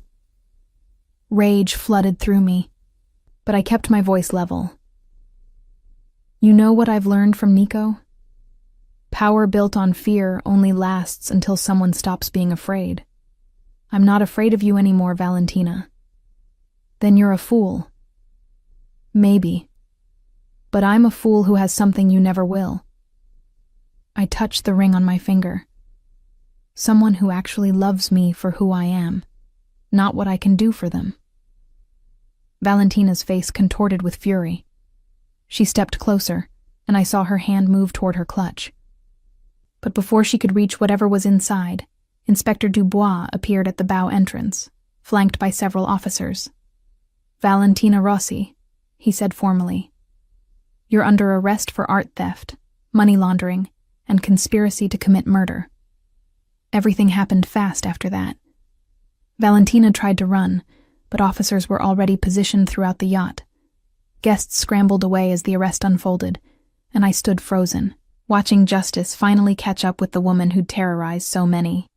Rage flooded through me, but I kept my voice level. You know what I've learned from Nico? Power built on fear only lasts until someone stops being afraid. I'm not afraid of you anymore, Valentina. Then you're a fool. Maybe. But I'm a fool who has something you never will. I touched the ring on my finger. Someone who actually loves me for who I am, not what I can do for them. Valentina's face contorted with fury. She stepped closer, and I saw her hand move toward her clutch. But before she could reach whatever was inside, Inspector Dubois appeared at the bow entrance, flanked by several officers. "Valentina Rossi," he said formally. "You're under arrest for art theft, money laundering, and conspiracy to commit murder." Everything happened fast after that. Valentina tried to run, but officers were already positioned throughout the yacht. Guests scrambled away as the arrest unfolded, and I stood frozen, watching justice finally catch up with the woman who'd terrorized so many.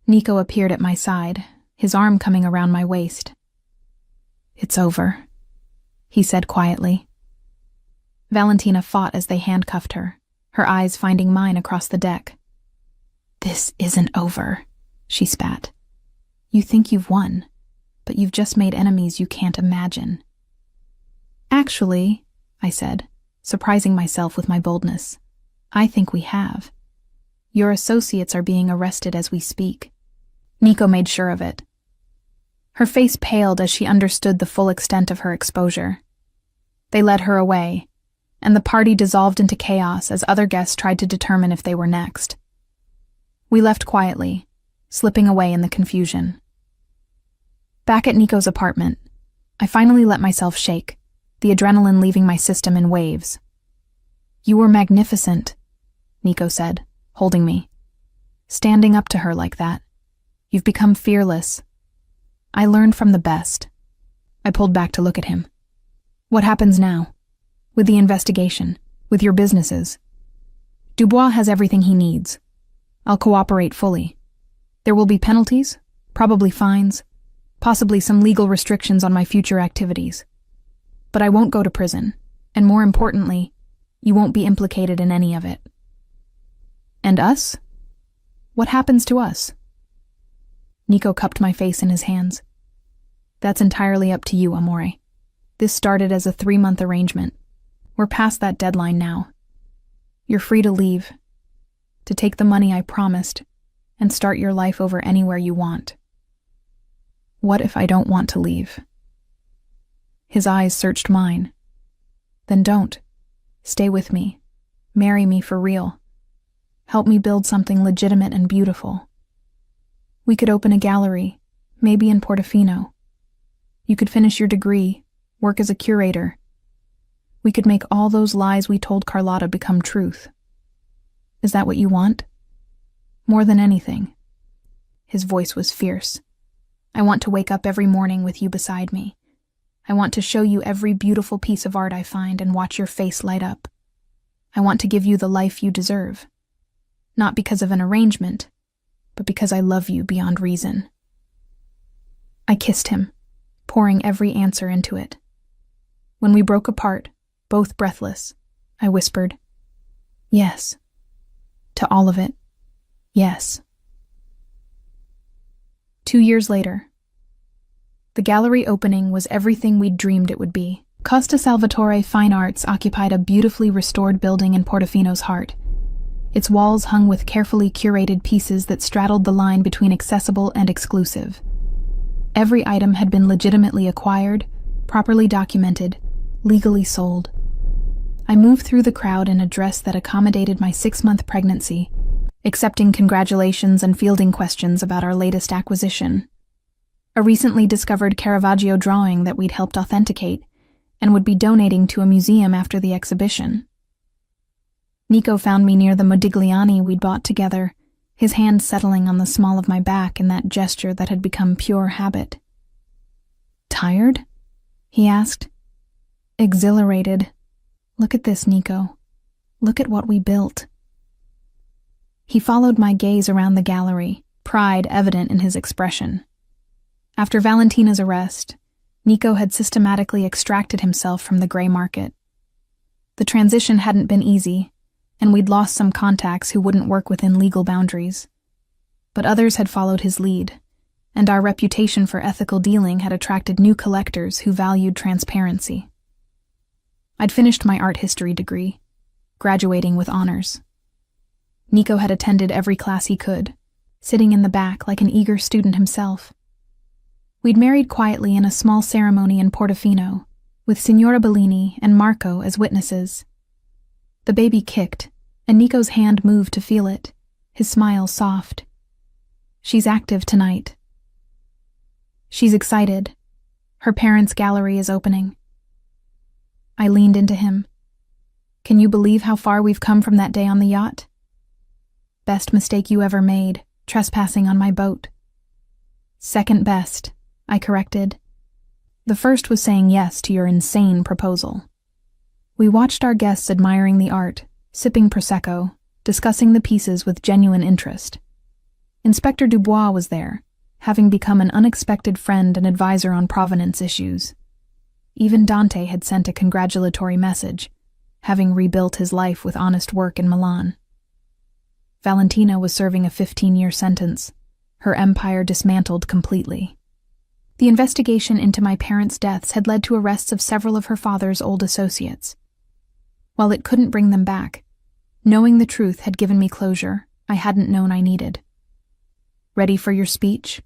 Nico appeared at my side, his arm coming around my waist. "It's over," he said quietly. Valentina fought as they handcuffed her, her eyes finding mine across the deck. "This isn't over," she spat. "You think you've won, but you've just made enemies you can't imagine." "Actually," I said, surprising myself with my boldness, "I think we have. Your associates are being arrested as we speak." Nico made sure of it. Her face paled as she understood the full extent of her exposure. They led her away, and the party dissolved into chaos as other guests tried to determine if they were next. We left quietly, slipping away in the confusion. Back at Nico's apartment, I finally let myself shake, the adrenaline leaving my system in waves. "You were magnificent," Nico said, holding me. "Standing up to her like that. You've become fearless. I learned from the best." I pulled back to look at him. "What happens now? With the investigation, with your businesses?" "Dubois has everything he needs. I'll cooperate fully. There will be penalties, probably fines, possibly some legal restrictions on my future activities. But I won't go to prison, and more importantly, you won't be implicated in any of it." "And us? What happens to us?" Nico cupped my face in his hands. "That's entirely up to you, Amore. This started as a 3-month arrangement. We're past that deadline now. You're free to leave, to take the money I promised, and start your life over anywhere you want." "What if I don't want to leave?" His eyes searched mine. "Then don't. Stay with me. Marry me for real. Help me build something legitimate and beautiful. We could open a gallery, maybe in Portofino. You could finish your degree, work as a curator. We could make all those lies we told Carlotta become truth. Is that what you want? More than anything." His voice was fierce. "I want to wake up every morning with you beside me. I want to show you every beautiful piece of art I find and watch your face light up. I want to give you the life you deserve. Not because of an arrangement, but because I love you beyond reason." I kissed him, pouring every answer into it. When we broke apart, both breathless, I whispered, "Yes. To all of it, yes." 2 years later. The gallery opening was everything we'd dreamed it would be. Costa Salvatore Fine Arts occupied a beautifully restored building in Portofino's heart. Its walls hung with carefully curated pieces that straddled the line between accessible and exclusive. Every item had been legitimately acquired, properly documented, legally sold. I moved through the crowd in a dress that accommodated my 6-month pregnancy, accepting congratulations and fielding questions about our latest acquisition. A recently discovered Caravaggio drawing that we'd helped authenticate and would be donating to a museum after the exhibition. Nico found me near the Modigliani we'd bought together, his hand settling on the small of my back in that gesture that had become pure habit. "Tired?" he asked. "Exhilarated. Look at this, Nico. Look at what we built." He followed my gaze around the gallery, pride evident in his expression. After Valentina's arrest, Nico had systematically extracted himself from the gray market. The transition hadn't been easy, and we'd lost some contacts who wouldn't work within legal boundaries. But others had followed his lead, and our reputation for ethical dealing had attracted new collectors who valued transparency. I'd finished my art history degree, graduating with honors. Nico had attended every class he could, sitting in the back like an eager student himself. We'd married quietly in a small ceremony in Portofino, with Signora Bellini and Marco as witnesses. The baby kicked, and Nico's hand moved to feel it, his smile soft. She's active tonight. She's excited. Her parents' gallery is opening. I leaned into him. Can you believe how far we've come from that day on the yacht? Best mistake you ever made, trespassing on my boat. Second best, I corrected. The first was saying yes to your insane proposal. We watched our guests admiring the art, sipping Prosecco, discussing the pieces with genuine interest. Inspector Dubois was there, having become an unexpected friend and advisor on provenance issues. Even Dante had sent a congratulatory message, having rebuilt his life with honest work in Milan. Valentina was serving a 15-year sentence, her empire dismantled completely. The investigation into my parents' deaths had led to arrests of several of her father's old associates. While it couldn't bring them back, knowing the truth had given me closure I hadn't known I needed. Ready for your speech?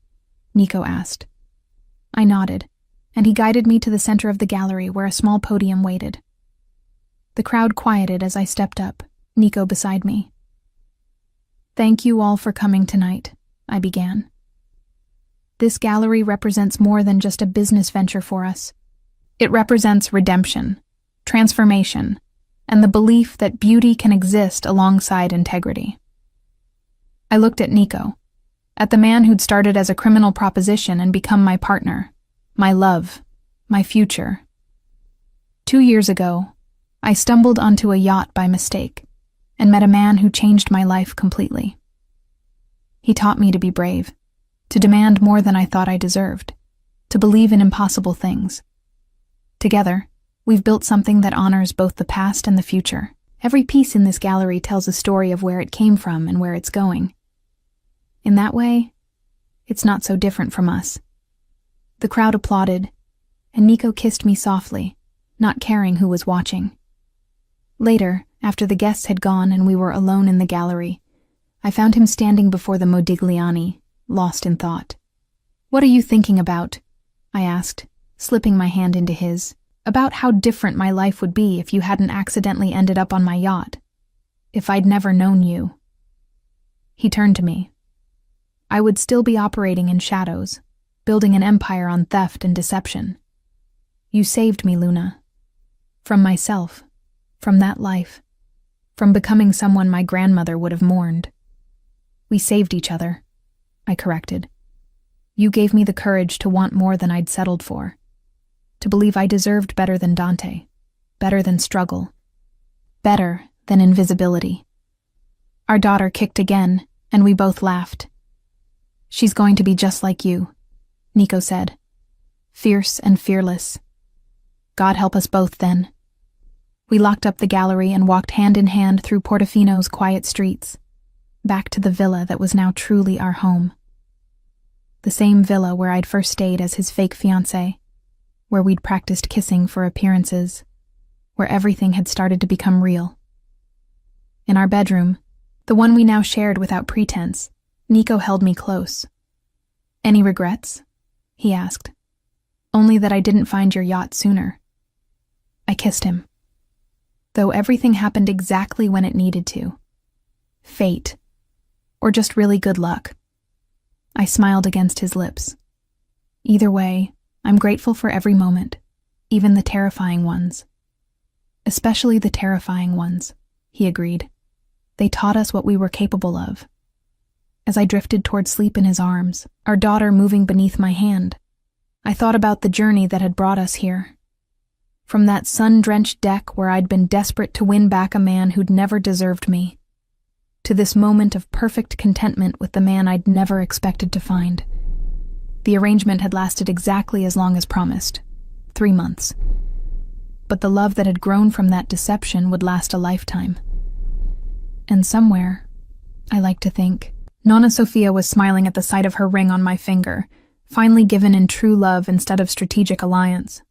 Nico asked. I nodded, and he guided me to the center of the gallery where a small podium waited. The crowd quieted as I stepped up, Nico beside me. Thank you all for coming tonight, I began. This gallery represents more than just a business venture for us. It represents redemption, transformation, and the belief that beauty can exist alongside integrity. I looked at Nico, at the man who'd started as a criminal proposition and become my partner, my love, my future. 2 years ago, I stumbled onto a yacht by mistake and met a man who changed my life completely. He taught me to be brave, to demand more than I thought I deserved, to believe in impossible things. Together, we've built something that honors both the past and the future. Every piece in this gallery tells a story of where it came from and where it's going. In that way, it's not so different from us. The crowd applauded, and Nico kissed me softly, not caring who was watching. Later, after the guests had gone and we were alone in the gallery, I found him standing before the Modigliani, lost in thought. What are you thinking about? I asked, slipping my hand into his. About how different my life would be if you hadn't accidentally ended up on my yacht. If I'd never known you. He turned to me. I would still be operating in shadows, building an empire on theft and deception. You saved me, Luna. From myself, from that life, from becoming someone my grandmother would have mourned. We saved each other, I corrected. You gave me the courage to want more than I'd settled for, to believe I deserved better than Dante, better than struggle, better than invisibility. Our daughter kicked again, and we both laughed. She's going to be just like you, Nico said, fierce and fearless. God help us both then. We locked up the gallery and walked hand in hand through Portofino's quiet streets, back to the villa that was now truly our home. The same villa where I'd first stayed as his fake fiancé, where we'd practiced kissing for appearances, where everything had started to become real. In our bedroom, the one we now shared without pretense, Nico held me close. Any regrets? He asked. Only that I didn't find your yacht sooner. I kissed him. Though everything happened exactly when it needed to. Fate. Or just really good luck. I smiled against his lips. Either way, I'm grateful for every moment, even the terrifying ones. Especially the terrifying ones, he agreed. They taught us what we were capable of. As I drifted toward sleep in his arms, our daughter moving beneath my hand, I thought about the journey that had brought us here. From that sun-drenched deck where I'd been desperate to win back a man who'd never deserved me, to this moment of perfect contentment with the man I'd never expected to find. The arrangement had lasted exactly as long as promised, 3 months. But the love that had grown from that deception would last a lifetime. And somewhere, I like to think, Nonna Sofia was smiling at the sight of her ring on my finger, finally given in true love instead of strategic alliance.